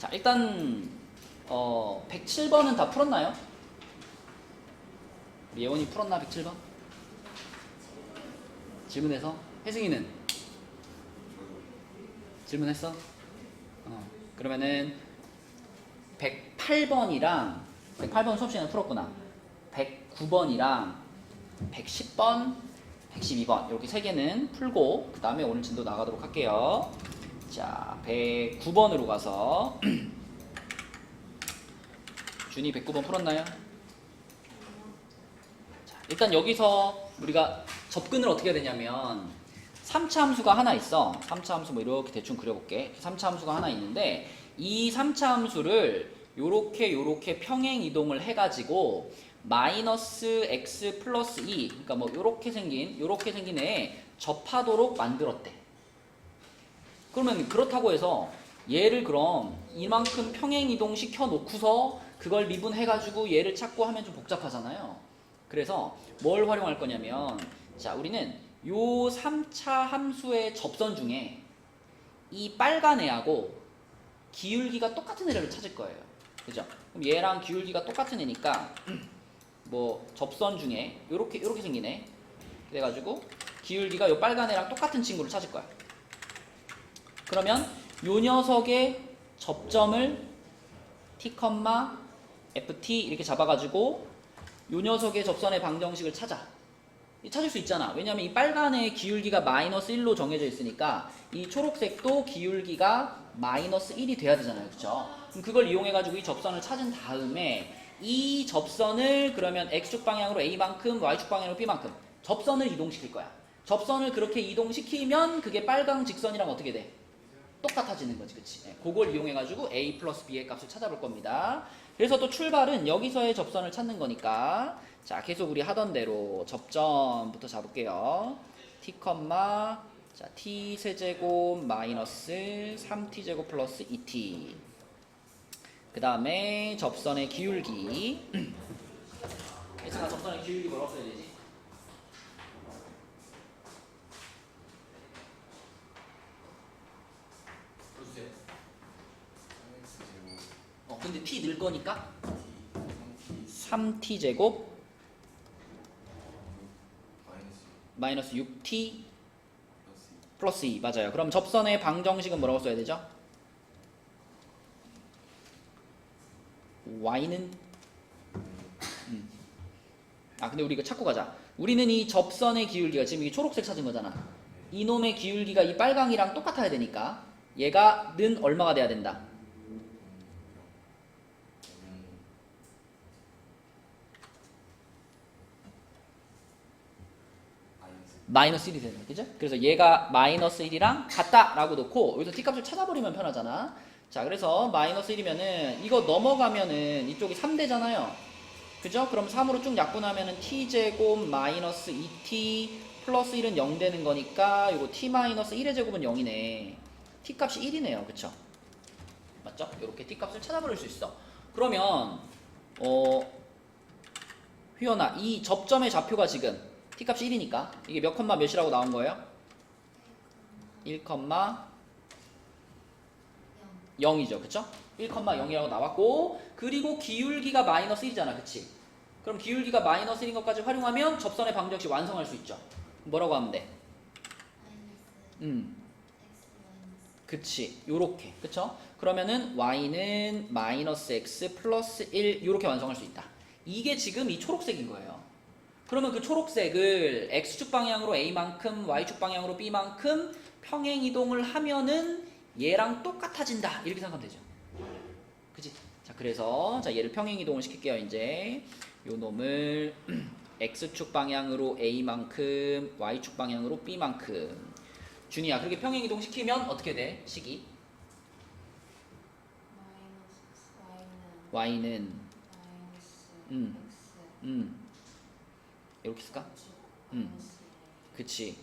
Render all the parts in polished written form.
자, 일단 107번은 다 풀었나요? 우리 예원이 풀었나 107번? 질문해서? 혜승이는? 질문했어? 그러면은 108번이랑 108번 수업 시간에 풀었구나. 109번이랑 110번, 112번 이렇게 세 개는 풀고 그 다음에 오늘 진도 나가도록 할게요. 자, 109번으로 가서 준이 109번 풀었나요? 자, 일단 여기서 우리가 접근을 어떻게 해야 되냐면 3차 함수가 하나 있어. 3차 함수 뭐 이렇게 대충 그려볼게. 3차 함수가 하나 있는데 이 3차 함수를 요렇게 평행 이동을 해가지고 마이너스 x 플러스 2 그러니까 뭐 요렇게 생긴 애에 접하도록 만들었대. 그러면 그렇다고 해서 얘를 그럼 이만큼 평행 이동 시켜 놓고서 그걸 미분해가지고 얘를 찾고 하면 좀 복잡하잖아요. 그래서 뭘 활용할 거냐면 자, 우리는 요 3차 함수의 접선 중에 이 빨간 애하고 기울기가 똑같은 애를 찾을 거예요. 그죠? 그럼 얘랑 기울기가 똑같은 애니까 뭐 접선 중에 요렇게 생긴 애 그래가지고 기울기가 요 빨간 애랑 똑같은 친구를 찾을 거야. 그러면 요 녀석의 접점을 t, ft 이렇게 잡아가지고 요 녀석의 접선의 방정식을 찾을 수 있잖아. 왜냐면 이 빨간 애의 기울기가 마이너스 1로 정해져 있으니까 이 초록색도 기울기가 마이너스 1이 돼야 되잖아요. 그쵸? 그럼 그걸 이용해가지고 이 접선을 찾은 다음에 이 접선을 그러면 x축 방향으로 a만큼 y축 방향으로 b만큼 접선을 이동시킬 거야. 접선을 그렇게 이동시키면 그게 빨강 직선이랑 어떻게 돼? 똑같아지는 거지. 그치? 네, 그걸 이용해가지고 a 플러스 b의 값을 찾아볼 겁니다. 그래서 또 출발은 여기서의 접선을 찾는 거니까 자, 계속 우리 하던 대로 접점부터 잡을게요. t, 자, t 세제곱 마이너스 3t 제곱 플러스 2t. 그 다음에 접선의 기울기. 예승아, 접선의 기울기 뭐라고 써야 되지? 보세요. 근데 t 늘 거니까 3t 제곱 마이너스 6t 플러스 2 맞아요. 그럼 접선의 방정식은 뭐라고 써야 되죠? y는 근데 우리 이거 찾고 가자. 우리는 이 접선의 기울기가 지금 이게 초록색 찾은 거잖아. 이놈의 기울기가 이 빨강이랑 똑같아야 되니까 얘가 는 얼마가 돼야 된다? 마이너스 1이 되는 거죠. 그래서 얘가 마이너스 1이랑 같다라고 놓고 여기서 t 값을 찾아버리면 편하잖아. 자, 그래서 마이너스 1이면은 이거 넘어가면은 이쪽이 3되잖아요. 그죠? 그럼 3으로 쭉 약분하면은 t제곱 마이너스 2t 플러스 1은 0 되는 거니까 이거 t 마이너스 1의 제곱은 0이네. t 값이 1이네요. 그쵸? 맞죠? 이렇게 t 값을 찾아버릴 수 있어. 그러면 휘연아, 이 접점의 좌표가 지금 t 값이 1이니까 이게 몇 컴마 몇이라고 나온 거예요? 1, 0이죠. 그쵸? 1, 0이라고 나왔고 그리고 기울기가 마이너스 1이잖아. 그치? 그럼 기울기가 마이너스 1인 것까지 활용하면 접선의 방정식 완성할 수 있죠. 뭐라고 하면 돼? 그치. 요렇게. 그쵸? 그러면은 y는 마이너스 x 플러스 1 요렇게 완성할 수 있다. 이게 지금 이 초록색인 거예요. 그러면 그 초록색을 x축 방향으로 a만큼 y축 방향으로 b만큼 평행 이동을 하면은 얘랑 똑같아진다 이렇게 생각하면 되죠. 그치? 자, 그래서 자, 얘를 평행 이동을 시킬게요. 이제 요 놈을 x축 방향으로 a만큼 y축 방향으로 b만큼. 준이야, 그렇게 평행 이동 시키면 어떻게 돼? 식이 y는 이렇게 쓸까? 그치.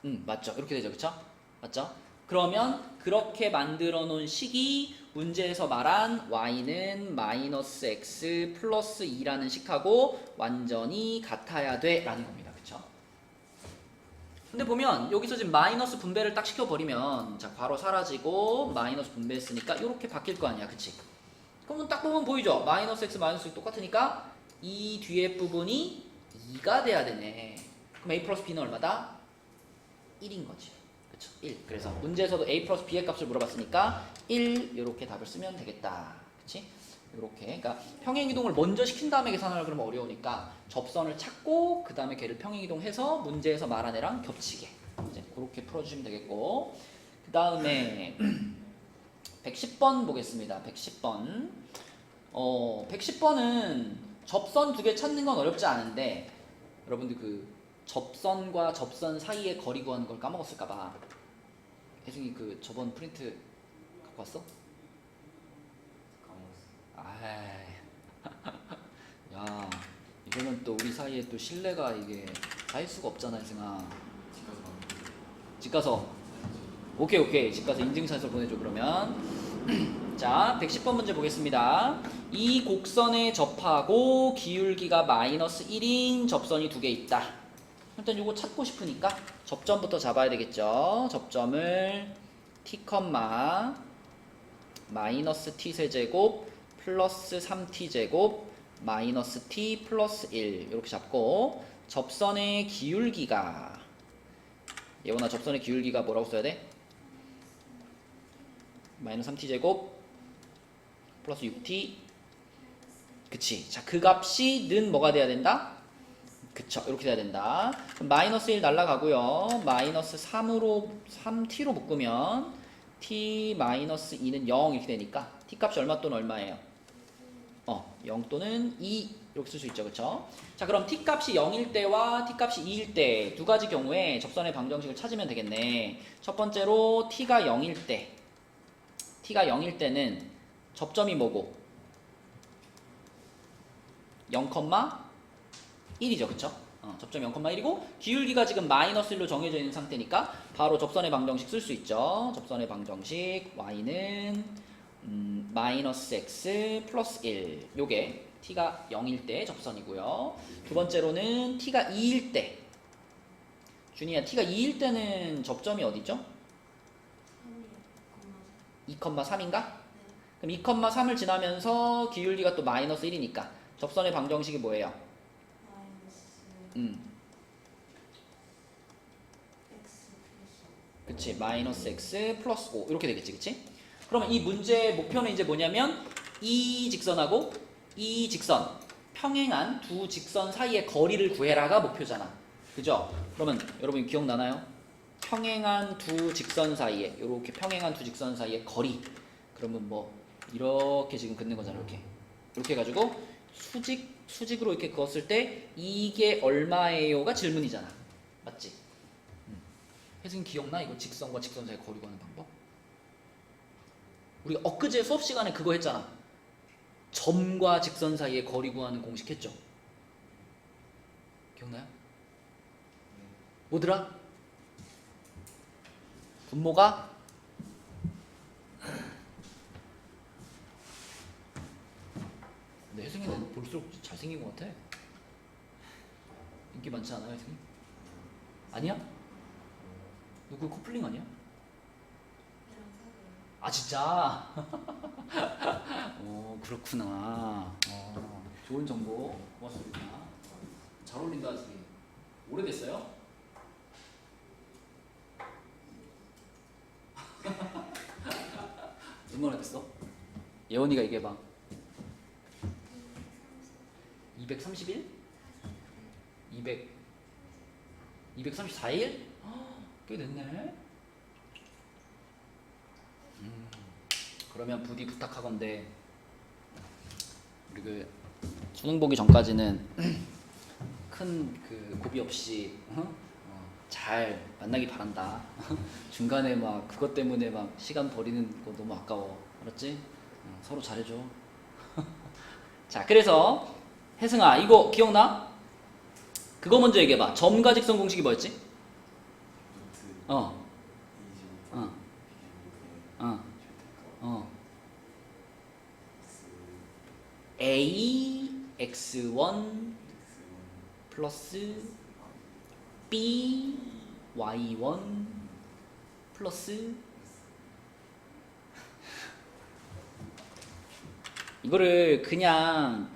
맞죠. 이렇게 되죠. 그쵸? 맞죠? 그러면 그렇게 만들어 놓은 식이 문제에서 말한 y는 마이너스 x 플러스 2라는 식하고 완전히 같아야 돼 라는 겁니다. 그쵸? 근데 보면 여기서 지금 마이너스 분배를 딱 시켜버리면 자 괄호 사라지고 마이너스 분배했으니까 이렇게 바뀔 거 아니야, 그치? 그러면 딱 보면 보이죠? 마이너스 x 마이너스 6 똑같으니까 이 뒤에 부분이 2가 돼야 되네. 그럼 a 플러스 b는 얼마다? 1인 거지. 그쵸? 1. 그래서 문제에서도 a 플러스 b의 값을 물어봤으니까 1 이렇게 답을 쓰면 되겠다. 그치? 이렇게. 그러니까 평행이동을 먼저 시킨 다음에 계산하려 그러면 어려우니까 접선을 찾고 그 다음에 걔를 평행이동해서 문제에서 말한 애랑 겹치게. 이제 그렇게 풀어주시면 되겠고. 그 다음에 110번 보겠습니다. 110번. 110번은 접선 두 개 찾는 건 어렵지 않은데 여러분들 그 접선과 접선 사이의 거리 구하는 걸 까먹었을까봐. 혜승이 그 저번 프린트 갖고 왔어? 아이, 야, 이러면 또 우리 사이에 또 신뢰가 이게 쌓일 수가 없잖아, 혜승아. 집 가서. 오케이. 집 가서 인증샷을 보내줘, 그러면. 자, 110번 문제 보겠습니다. 이 곡선에 접하고 기울기가 마이너스 1인 접선이 두 개 있다. 일단 이거 찾고 싶으니까 접점부터 잡아야 되겠죠. 접점을 t, 마이너스 t 세제곱 플러스 3t 제곱 마이너스 t 플러스 1 이렇게 잡고 접선의 기울기가 예원아 접선의 기울기가 뭐라고 써야 돼? 마이너스 3t 제곱 플러스 6t 그치. 자, 그 값이 는 뭐가 돼야 된다? 그쵸. 이렇게 돼야 된다. 그럼 마이너스 1 날라가고요. 마이너스 3t로 묶으면 t 마이너스 2는 0 이렇게 되니까 t 값이 얼마 또는 얼마예요? 0 또는 2 이렇게 쓸 수 있죠. 그쵸? 자, 그럼 t 값이 0일 때와 t 값이 2일 때 두 가지 경우에 접선의 방정식을 찾으면 되겠네. 첫 번째로 t가 0일 때는 접점이 뭐고? 0,1이죠. 그쵸? 접점 0,1이고 기울기가 지금 마이너스 1로 정해져 있는 상태니까 바로 접선의 방정식 쓸 수 있죠. 접선의 방정식 y는 마이너스 x 플러스 1 요게 t가 0일 때 접선이고요. 두 번째로는 t가 2일 때 준이야 t가 2일 때는 접점이 어디죠? 2,3인가? 그럼 2,3을 지나면서 기울기가 또 마이너스 1이니까 접선의 방정식이 뭐예요? 그치 마이너스 x 플러스 5 이렇게 되겠지 그치? 그러면 이 문제의 목표는 이제 뭐냐면 이 직선하고 이 직선 평행한 두 직선 사이의 거리를 구해라가 목표잖아 그죠? 그러면 여러분 기억나나요? 평행한 두 직선 사이에 이렇게 평행한 두 직선 사이의 거리 그러면 뭐 이렇게 지금 긋는 거잖아 이렇게 해가지고 수직으로 이렇게 그었을 때 이게 얼마예요가 질문이잖아 맞지? 혜승이 기억나? 이거 직선과 직선 사이 거리 구하는 방법? 우리가 엊그제 수업 시간에 그거 했잖아 점과 직선 사이의 거리 구하는 공식 했죠? 기억나요? 뭐더라? 분모가 근데 혜승이는 볼수록 잘생긴 것 같아. 인기 많지 않아요, 혜승이? 아니야? 너 그거 커플링 아니야? 아 진짜? 그렇구나. 좋은 정보 고맙습니다. 잘 어울린다, 지금. 오래됐어요? 얼마나 됐어? 예원이가 얘기해봐. 230일? 234일? 꽤 됐네. 그러면 부디 부탁하건대 우리 그 수능 보기 전까지는 큰 그 고비 없이 잘 만나기 바란다. 중간에 막 그것 때문에 막 시간 버리는 거 너무 아까워. 알았지? 서로 잘해줘. 자, 그래서 혜승아 이거 기억나? 그거 먼저 얘기해봐. 점과 직선 공식이 뭐였지? A x1 플러스 B y1 플러스 이거를 그냥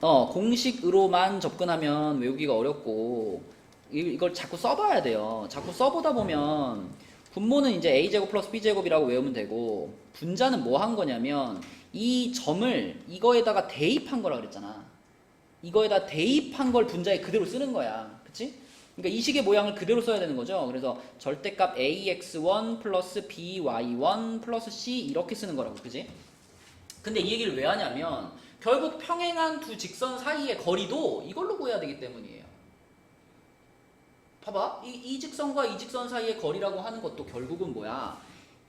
공식으로만 접근하면 외우기가 어렵고 이걸 자꾸 써봐야 돼요. 자꾸 써보다 보면 분모는 이제 a제곱 플러스 b제곱이라고 외우면 되고 분자는 뭐 한 거냐면 이 점을 이거에다가 대입한 거라 그랬잖아. 이거에다 대입한 걸 분자에 그대로 쓰는 거야. 그치? 그러니까 이 식의 모양을 그대로 써야 되는 거죠. 그래서 절대값 ax1 플러스 by1 플러스 c 이렇게 쓰는 거라고. 그치? 근데 이 얘기를 왜 하냐면 결국 평행한 두 직선 사이의 거리도 이걸로 구해야 되기 때문이에요. 봐봐. 이 직선과 이 직선 사이의 거리라고 하는 것도 결국은 뭐야?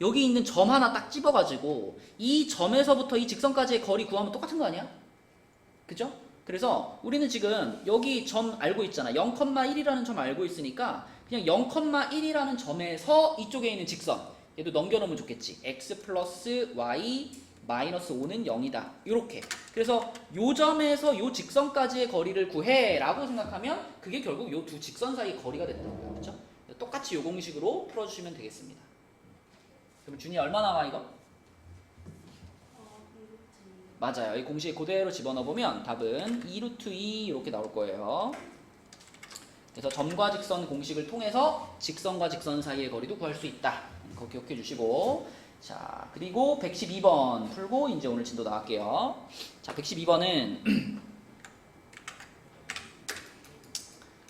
여기 있는 점 하나 딱 집어가지고 이 점에서부터 이 직선까지의 거리 구하면 똑같은 거 아니야? 그죠? 그래서 우리는 지금 여기 점 알고 있잖아. 0,1이라는 점 알고 있으니까 그냥 0,1이라는 점에서 이쪽에 있는 직선 얘도 넘겨놓으면 좋겠지. x 플러스 y 마이너스 5는 0이다. 이렇게. 그래서 요 점에서 요 직선까지의 거리를 구해 라고 생각하면 그게 결국 요 두 직선 사이의 거리가 된다는 거예요. 그렇죠? 똑같이 요 공식으로 풀어주시면 되겠습니다. 그럼 준이 얼마 나와 이거? 맞아요. 이 공식 그대로 집어넣어보면 답은 2루트 2 이렇게 나올 거예요. 그래서 점과 직선 공식을 통해서 직선과 직선 사이의 거리도 구할 수 있다. 그거 기억해 주시고 자 그리고 112번 풀고 이제 오늘 진도 나갈게요. 자 112번은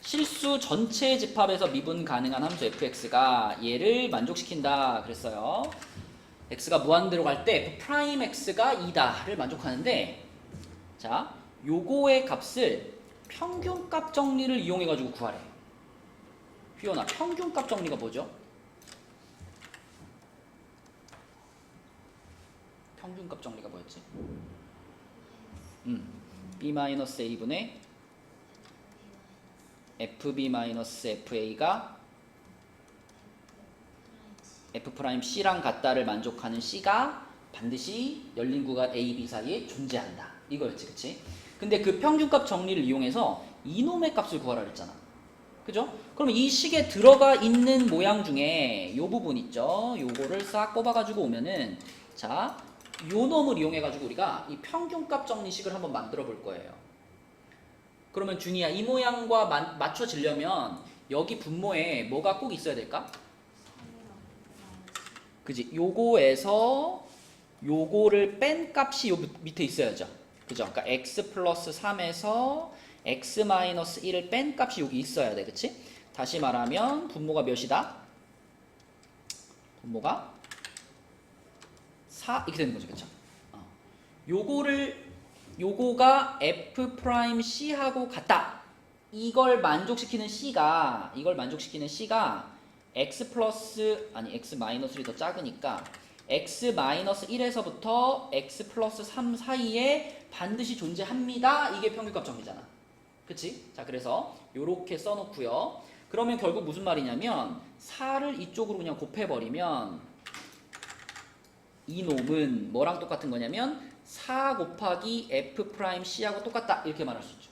실수 전체 집합에서 미분 가능한 함수 fx가 얘를 만족시킨다 그랬어요. x가 무한대로 갈 때 f'x가 2다를 만족하는데 자 요거의 값을 평균값 정리를 이용해 가지고 구하래. 휘연아 평균값 정리가 뭐죠? 평균값 정리가 뭐였지? b-a분의 fb-fa가 f'C랑 같다를 만족하는 C가 반드시 열린 구간 A, B 사이에 존재한다. 이거였지, 그치? 근데 그 평균값 정리를 이용해서 이놈의 값을 구하라 그랬잖아. 그죠? 그러면 이 식에 들어가 있는 모양 중에 요 부분 있죠? 요거를 싹 뽑아가지고 오면은 자, 요 놈을 이용해가지고 우리가 이 평균값 정리식을 한번 만들어 볼 거예요. 그러면 준이야, 이 모양과 맞춰지려면 여기 분모에 뭐가 꼭 있어야 될까? 그지? 요거에서 요거를 뺀 값이 요 밑에 있어야죠. 그죠? 그러니까 x 플러스 3에서 x 마이너스 1을 뺀 값이 여기 있어야 돼. 그치? 다시 말하면 분모가 몇이다? 분모가 4 이렇게 되는 거죠. 그쵸? 요거가 f'C하고 같다. 이걸 만족시키는 C가 x 플러스 x 마이너스 1이 더 작으니까 x 마이너스 1에서부터 x 플러스 3 사이에 반드시 존재합니다. 이게 평균값 정리잖아. 그치? 자 그래서 요렇게 써놓고요. 그러면 결국 무슨 말이냐면 4를 이쪽으로 그냥 곱해버리면 이 놈은 뭐랑 똑같은 거냐면 4 곱하기 f'C하고 똑같다. 이렇게 말할 수 있죠.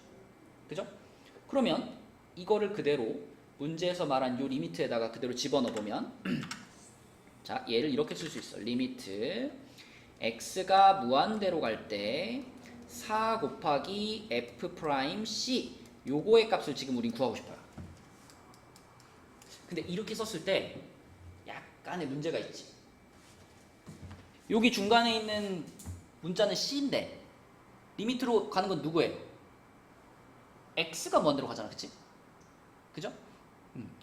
그죠? 그러면 이거를 그대로 문제에서 말한 요 리미트에다가 그대로 집어넣어보면 자 얘를 이렇게 쓸 수 있어. 리미트 x가 무한대로 갈 때 4 곱하기 f'C 요거의 값을 지금 우린 구하고 싶어요. 근데 이렇게 썼을 때 약간의 문제가 있지. 여기 중간에 있는 문자는 C인데 리미트로 가는 건 누구예요? X가 무한대로 가잖아. 그치? 그죠?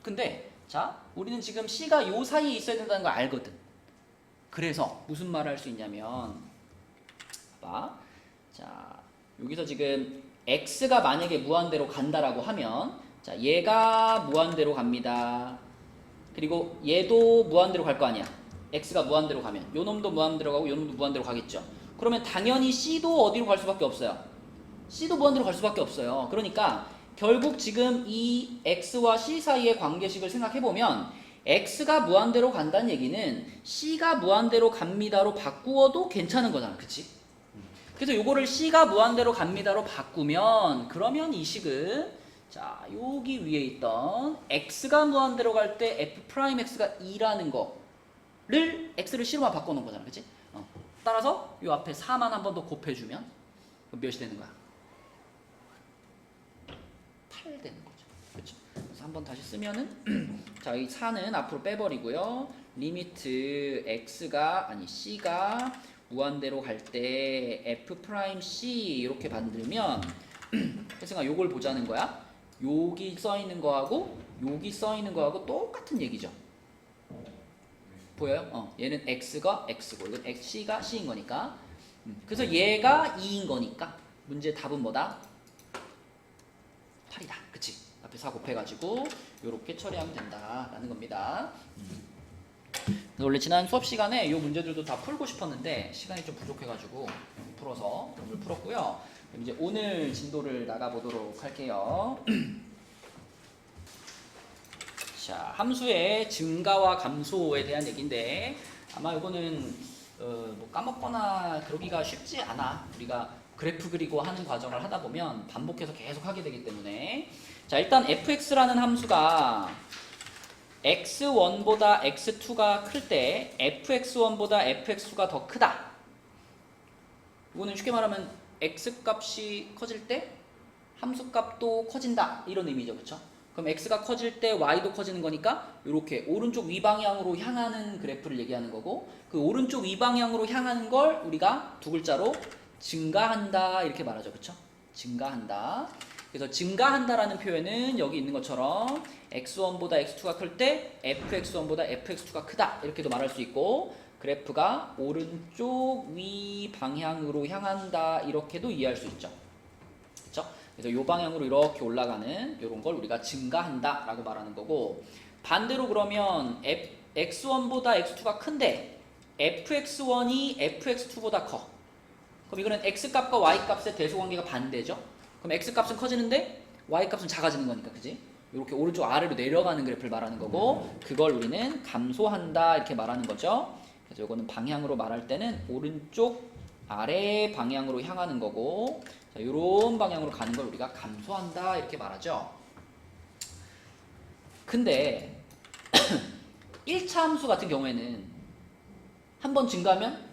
근데 자 우리는 지금 C가 요 사이에 있어야 된다는 걸 알거든. 그래서 무슨 말을 할 수 있냐면 봐봐. 자 여기서 지금 X가 만약에 무한대로 간다라고 하면 자 얘가 무한대로 갑니다. 그리고 얘도 무한대로 갈 거 아니야. X가 무한대로 가면 요 놈도 무한대로 가고 요 놈도 무한대로 가겠죠. 그러면 당연히 C도 어디로 갈 수밖에 없어요. C도 무한대로 갈 수밖에 없어요. 그러니까 결국 지금 이 X와 C 사이의 관계식을 생각해보면 X가 무한대로 간다는 얘기는 C가 무한대로 갑니다로 바꾸어도 괜찮은 거잖아. 그치? 그래서 요거를 C가 무한대로 갑니다로 바꾸면 그러면 이 식은 자, 여기 위에 있던 x가 무한대로 갈 때 f 프라임 x가 2라는 거를 x를 c로만 바꿔놓은 거잖아, 그치? 따라서 이 앞에 4만 한 번 더 곱해주면 몇이 되는 거야? 8 되는 거죠. 그렇죠? 그래서 한번 다시 쓰면은 자, 이 4는 앞으로 빼버리고요. 리미트 c가 무한대로 갈 때 f 프라임 c 이렇게 만들면 혜승아 요걸 보자는 거야. 여기 써 있는 거하고 여기 써 있는 거하고 똑같은 얘기죠. 보여요? 얘는 x가 x고 이건 c가 c인 거니까. 그래서 얘가 2인 거니까 문제 답은 뭐다? 8이다. 그치? 앞에 4 곱해가지고 요렇게 처리하면 된다라는 겁니다. 원래 지난 수업 시간에 이 문제들도 다 풀고 싶었는데 시간이 좀 부족해가지고 풀어서 오늘 풀었고요. 그럼 이제 오늘 진도를 나가보도록 할게요. 자, 함수의 증가와 감소에 대한 얘기인데 아마 이거는 뭐 까먹거나 그러기가 쉽지 않아. 우리가 그래프 그리고 하는 과정을 하다 보면 반복해서 계속 하게 되기 때문에 자, 일단 fx라는 함수가 x1보다 x2가 클 때 fx1보다 fx2가 더 크다. 이거는 쉽게 말하면 x값이 커질 때 함수값도 커진다 이런 의미죠. 그렇죠? 그럼 x가 커질 때 y도 커지는 거니까 이렇게 오른쪽 위방향으로 향하는 그래프를 얘기하는 거고 그 오른쪽 위방향으로 향하는 걸 우리가 두 글자로 증가한다 이렇게 말하죠. 그렇죠? 증가한다. 그래서 증가한다라는 표현은 여기 있는 것처럼 x1보다 x2가 클 때 fx1보다 fx2가 크다 이렇게도 말할 수 있고 그래프가 오른쪽 위 방향으로 향한다 이렇게도 이해할 수 있죠. 그렇죠? 그래서 이 방향으로 이렇게 올라가는 이런 걸 우리가 증가한다 라고 말하는 거고 반대로 그러면 x1보다 x2가 큰데 fx1이 fx2보다 커. 그럼 이거는 x값과 y값의 대소관계가 반대죠. 그럼 x값은 커지는데 y값은 작아지는 거니까 그지? 이렇게 오른쪽 아래로 내려가는 그래프를 말하는 거고 그걸 우리는 감소한다 이렇게 말하는 거죠. 그래서 이거는 방향으로 말할 때는 오른쪽 아래 방향으로 향하는 거고 자, 이런 방향으로 가는 걸 우리가 감소한다 이렇게 말하죠. 근데 1차 함수 같은 경우에는 한 번 증가하면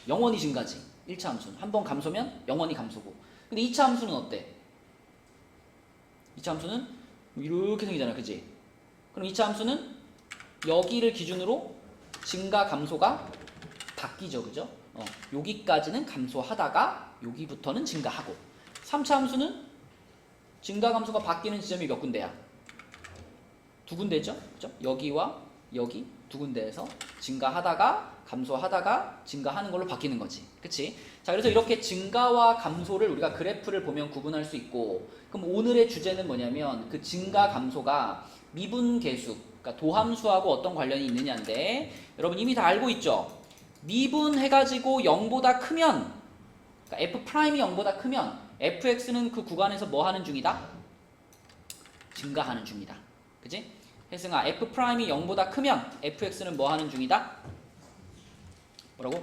영원히 증가지. 1차 함수는 한 번 감소면 영원히 감소고 근데 2차 함수는 어때? 2차 함수는 이렇게 생기잖아. 그지? 그럼 2차 함수는 여기를 기준으로 증가 감소가 바뀌죠. 그죠? 여기까지는 감소하다가 여기부터는 증가하고 3차 함수는 증가 감소가 바뀌는 지점이 몇 군데야? 두 군데죠. 그죠? 여기와 여기 두 군데에서 증가하다가 감소하다가 증가하는 걸로 바뀌는 거지. 그치? 자, 그래서 이렇게 증가와 감소를 우리가 그래프를 보면 구분할 수 있고 그럼 오늘의 주제는 뭐냐면 그 증가 감소가 미분계수 그러니까 도함수하고 어떤 관련이 있느냐인데 여러분 이미 다 알고 있죠? 미분해가지고 0보다 크면 그러니까 f'이 0보다 크면 fx는 그 구간에서 뭐 하는 중이다? 증가하는 중이다. 그치? 혜승아 f'이 0보다 크면 fx는 뭐 하는 중이다? 뭐라고?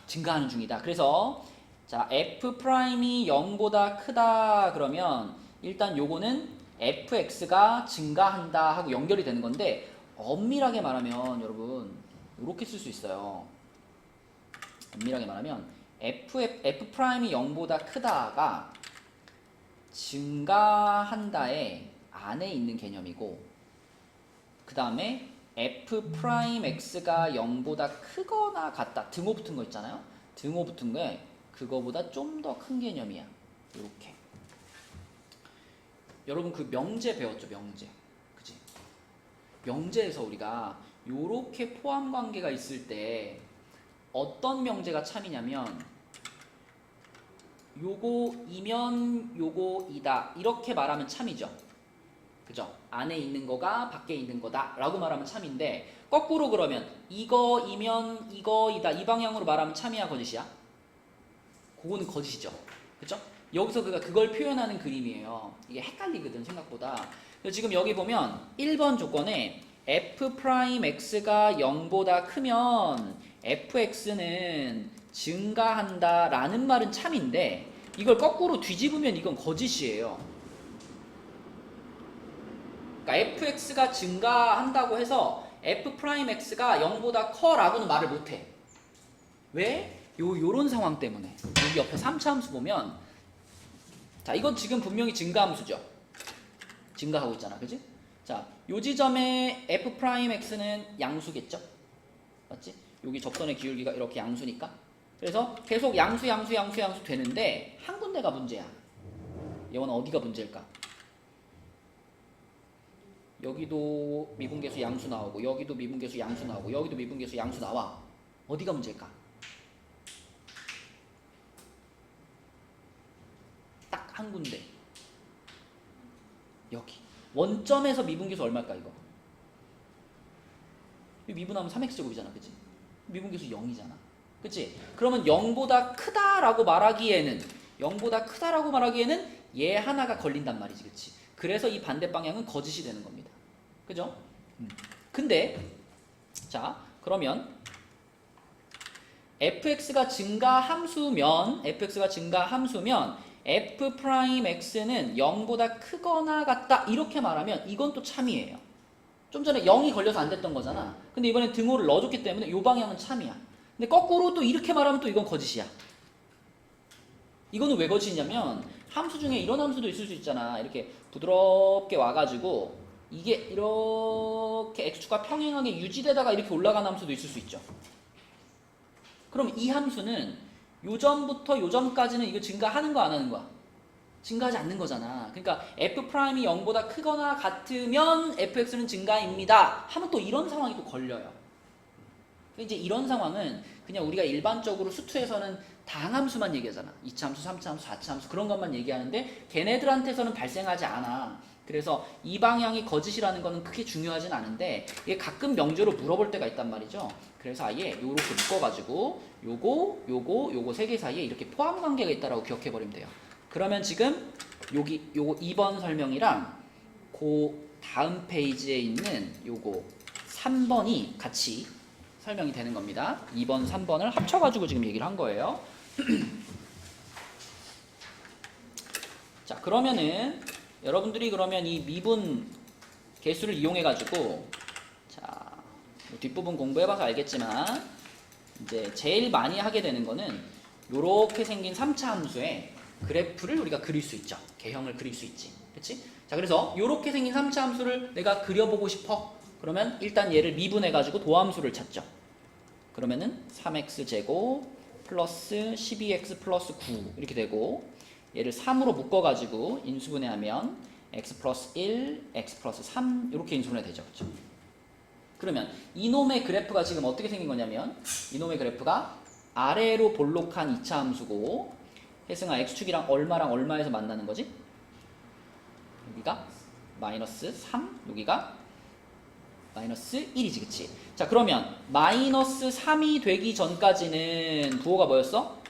증가하는 중이다. 그래서 자 f'이 0보다 크다 그러면 일단 요거는 fx가 증가한다 하고 연결이 되는 건데 엄밀하게 말하면 여러분 이렇게 쓸 수 있어요. 엄밀하게 말하면 f'이 0보다 크다가 증가한다의 안에 있는 개념이고 그 다음에 f'x가 0보다 크거나 같다. 등호 붙은 거 있잖아요. 등호 붙은 게 그거보다 좀 더 큰 개념이야. 이렇게. 여러분 그 명제 배웠죠? 명제. 그치? 명제에서 우리가 요렇게 포함 관계가 있을 때 어떤 명제가 참이냐면 요거이면 요거이다. 이렇게 말하면 참이죠. 그죠? 안에 있는 거가 밖에 있는 거다 라고 말하면 참인데 거꾸로 그러면 이거이면 이거이다 이 방향으로 말하면 참이야 거짓이야? 그거는 거짓이죠. 그죠? 여기서 그걸 표현하는 그림이에요. 이게 헷갈리거든 생각보다. 그래서 지금 여기 보면 1번 조건에 f'x가 0보다 크면 fx는 증가한다 라는 말은 참인데 이걸 거꾸로 뒤집으면 이건 거짓이에요. 그러니까 fx가 증가한다고 해서 f'x가 0보다 커라고는 말을 못해. 왜? 요런 상황 때문에. 여기 옆에 3차 함수 보면, 자, 이건 지금 분명히 증가함수죠. 증가하고 있잖아, 그지? 자, 요 지점에 f'x는 양수겠죠? 맞지? 여기 접선의 기울기가 이렇게 양수니까. 그래서 계속 양수 되는데 한 군데가 문제야. 이건 어디가 문제일까? 여기도 미분계수 양수 나오고, 여기도 미분계수 양수 나오고, 여기도 미분계수 양수 나와. 어디가 문제일까? 딱 한 군데. 여기. 원점에서 미분계수 얼마일까 이거? 미분하면 3x제곱이잖아, 그치? 미분계수 0이잖아, 그치? 그러면 0보다 크다라고 말하기에는 얘 하나가 걸린단 말이지, 그치? 그래서 이 반대 방향은 거짓이 되는 겁니다, 그죠? 근데 자, 그러면 fx가 증가함수면 f'x는 0보다 크거나 같다 이렇게 말하면 이건 또 참이에요. 좀 전에 0이 걸려서 안 됐던 거잖아. 근데 이번엔 등호를 넣어줬기 때문에 이 방향은 참이야. 근데 거꾸로 또 이렇게 말하면 또 이건 거짓이야. 이거는 왜 거짓이냐면 함수 중에 이런 함수도 있을 수 있잖아. 이렇게 부드럽게 와가지고 이게 이렇게 x축과 평행하게 유지되다가 이렇게 올라가는 함수도 있을 수 있죠. 그럼 이 함수는 요점부터 요점까지는 이거 증가하는 거 안 하는 거야? 증가하지 않는 거잖아. 그러니까 f'이 0보다 크거나 같으면 fx는 증가입니다 하면 또 이런 상황이 또 걸려요. 이제 이런 상황은 그냥 우리가 일반적으로 수투에서는 다항함수만 얘기하잖아. 2차 함수, 3차 함수, 4차 함수 그런 것만 얘기하는데 걔네들한테서는 발생하지 않아. 그래서 이 방향이 거짓이라는 거는 크게 중요하진 않은데 이게 가끔 명제로 물어볼 때가 있단 말이죠. 그래서 아예 요렇게 묶어가지고 요거 세 개 사이에 이렇게 포함 관계가 있다라고 기억해버리면 돼요. 그러면 지금 요거 2번 설명이랑 그 다음 페이지에 있는 요거 3번이 같이 설명이 되는 겁니다. 2번, 3번을 합쳐가지고 지금 얘기를 한 거예요. 자, 그러면은 여러분들이 그러면 이 미분 개수를 이용해가지고 자, 뒷부분 공부해봐서 알겠지만 이제 제일 많이 하게 되는 거는 요렇게 생긴 3차 함수의 그래프를 우리가 그릴 수 있죠. 개형을 그릴 수 있지. 그치? 자, 그래서 요렇게 생긴 3차 함수를 내가 그려보고 싶어. 그러면 일단 얘를 미분해가지고 도함수를 찾죠. 그러면은 3x제곱 플러스 12x 플러스 9 이렇게 되고 얘를 3으로 묶어가지고 인수분해하면 x 플러스 1, x 플러스 3 이렇게 인수분해 되죠. 그렇죠? 그러면 이놈의 그래프가 지금 어떻게 생긴 거냐면 이놈의 그래프가 아래로 볼록한 2차 함수고 혜승아 x축이랑 얼마에서 만나는 거지? 여기가 마이너스 3, 여기가 마이너스 1이지, 그치? 자, 그러면 마이너스 3이 되기 전까지는 부호가 뭐였어?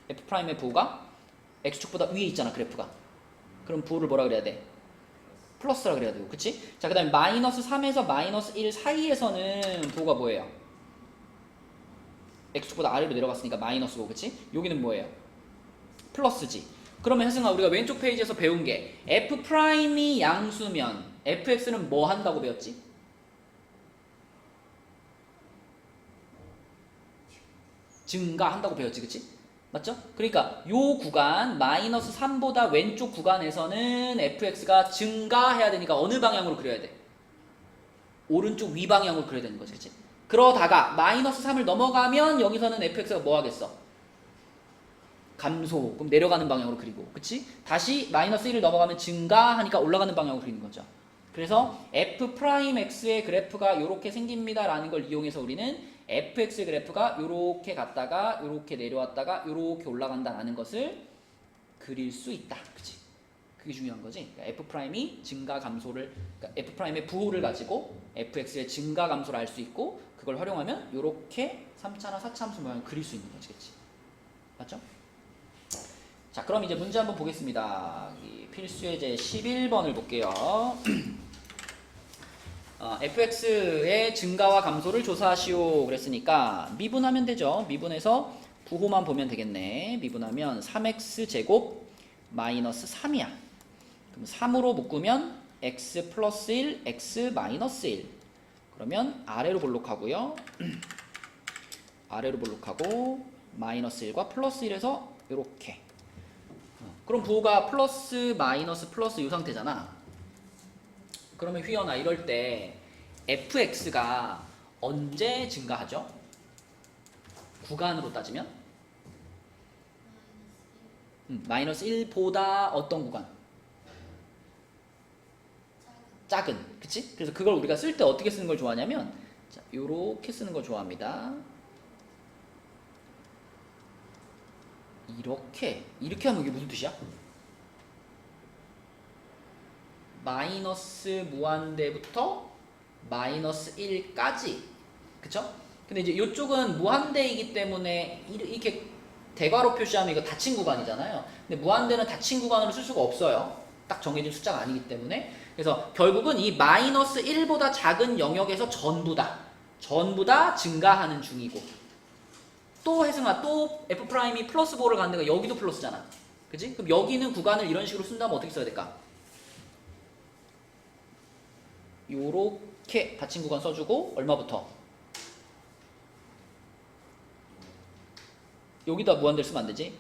f'의 부호가 x축보다 위에 있잖아, 그래프가. 그럼 부호를 뭐라 그래야 돼? 플러스라 그래야 되고, 그치? 자, 그 다음에 마이너스 3에서 마이너스 1 사이에서는 부호가 뭐예요? x축보다 아래로 내려갔으니까 마이너스고, 그치? 여기는 뭐예요? 플러스지. 그러면 혜승아, 우리가 왼쪽 페이지에서 배운 게 f'이 양수면 fx는 뭐 한다고 배웠지? 증가한다고 배웠지, 그치? 맞죠? 그러니까 요 구간 마이너스 3보다 왼쪽 구간에서는 fx가 증가해야 되니까 어느 방향으로 그려야 돼? 오른쪽 위 방향으로 그려야 되는 거지, 그치? 그러다가 마이너스 3을 넘어가면 여기서는 fx가 뭐 하겠어? 감소. 그럼 내려가는 방향으로 그리고, 그치? 다시 마이너스 1을 넘어가면 증가하니까 올라가는 방향으로 그리는 거죠. 그래서 f'x의 그래프가 이렇게 생깁니다 라는 걸 이용해서 우리는 fx의 그래프가 이렇게 갔다가 이렇게 내려왔다가 이렇게 올라간다라는 것을 그릴 수 있다. 그치? 그게 중요한 거지. 그러니까 f'이 증가 감소를, 그러니까 f'의 부호를 가지고 fx의 증가 감소를 알 수 있고 그걸 활용하면 이렇게 3차나 4차 함수 모양을 그릴 수 있는 거지. 그치? 맞죠? 자, 그럼 이제 문제 한번 보겠습니다. 이 필수예제 11번을 볼게요. fx의 증가와 감소를 조사하시오 그랬으니까 미분하면 되죠. 미분해서 부호만 보면 되겠네. 미분하면 3x제곱 마이너스 3이야. 그럼 3으로 묶으면 x 플러스 1, x 마이너스 1. 그러면 아래로 볼록하고요. 아래로 볼록하고 마이너스 1과 플러스 1에서 이렇게. 그럼 부호가 플러스 마이너스 플러스 이 상태잖아. 그러면 휘연아 이럴 때 fx가 언제 증가하죠? 구간으로 따지면? 마이너스 1보다 어떤 구간? 작은. 그치? 그래서 그걸 우리가 쓸 때 어떻게 쓰는 걸 좋아하냐면 자, 요렇게 쓰는 걸 좋아합니다. 이렇게 하면 이게 무슨 뜻이야? 마이너스 무한대부터 마이너스 1까지. 그쵸? 근데 이제 이쪽은 무한대이기 때문에 이렇게 대괄호 표시하면 이거 닫힌 구간이잖아요. 근데 무한대는 닫힌 구간으로 쓸 수가 없어요. 딱 정해진 숫자가 아니기 때문에. 그래서 결국은 이 마이너스 1보다 작은 영역에서 전부 다 증가하는 중이고, 또 혜승아 또 f'이 플러스 5를 갔는데 여기도 플러스잖아. 그치? 그럼 여기는 구간을 이런 식으로 쓴다면 어떻게 써야 될까? 요렇게 닫힌 구간 써주고 얼마부터? 여기다 무한대를 쓰면 안 되지?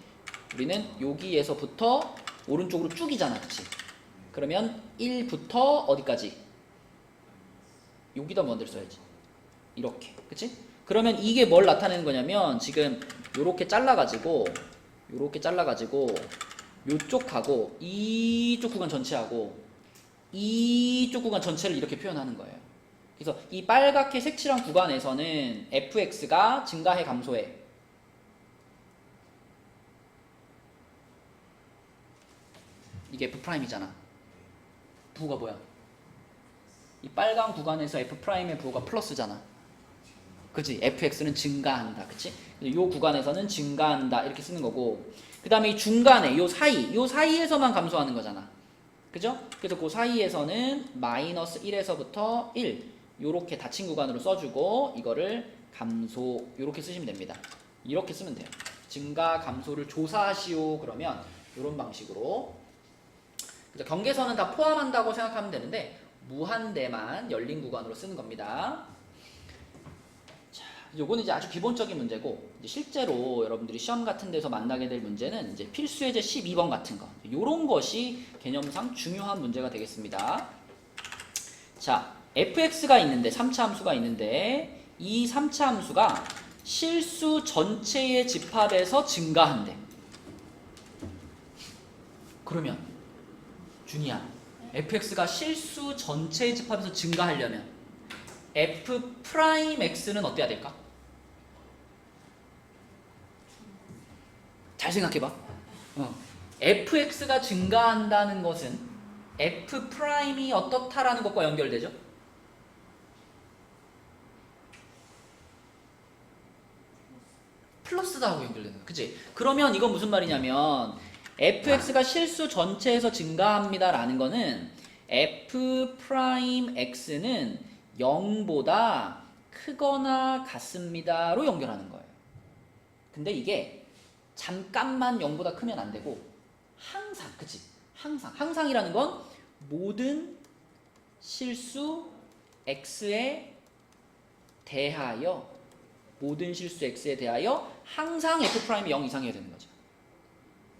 우리는 여기에서부터 오른쪽으로 쭉이잖아. 그치? 그러면 1부터 어디까지? 여기다 무한대를 써야지. 이렇게. 그치? 그러면 이게 뭘 나타내는 거냐면 지금 요렇게 잘라가지고 요쪽하고 이쪽 구간 전체하고 이쪽 구간 전체를 이렇게 표현하는 거예요. 그래서 이 빨갛게 색칠한 구간에서는 fx가 증가해 감소해? 이게 f'이잖아. 부호가 뭐야? 이 빨간 구간에서 f'의 부호가 플러스잖아. 그치? fx는 증가한다. 그치? 이 구간에서는 증가한다. 이렇게 쓰는 거고, 그 다음에 이 중간에 요 사이에서만 감소하는 거잖아. 그죠? 그래서 그 사이에서는 마이너스 1에서부터 1 요렇게 닫힌 구간으로 써주고 이거를 감소 요렇게 쓰시면 됩니다. 이렇게 쓰면 돼요. 증가 감소를 조사하시오 그러면 요런 방식으로. 그래서 경계선은 다 포함한다고 생각하면 되는데 무한대만 열린 구간으로 쓰는 겁니다. 자, 요거는 이제 아주 기본적인 문제고, 이제 실제로 여러분들이 시험 같은 데서 만나게 될 문제는 이제 필수예제 12번 같은 거, 요런 것이 개념상 중요한 문제가 되겠습니다. 자, fx가 있는데 3차 함수가 있는데 이 3차 함수가 실수 전체의 집합에서 증가한대. 그러면 준이야, fx가 실수 전체의 집합에서 증가하려면 f'x는 어때야 될까? 잘 생각해봐. fx가 증가한다는 것은 f'이 어떻다라는 것과 연결되죠? 플러스다 하고 연결되는 거야. 그치? 그러면 이건 무슨 말이냐면 fx가 실수 전체에서 증가합니다 라는 거는 f'x는 0보다 크거나 같습니다로 연결하는 거예요. 근데 이게 잠깐만 0보다 크면 안 되고 항상, 그치? 항상이라는 건 모든 실수 x에 대하여 항상 f'이 0 이상이어야 되는 거죠.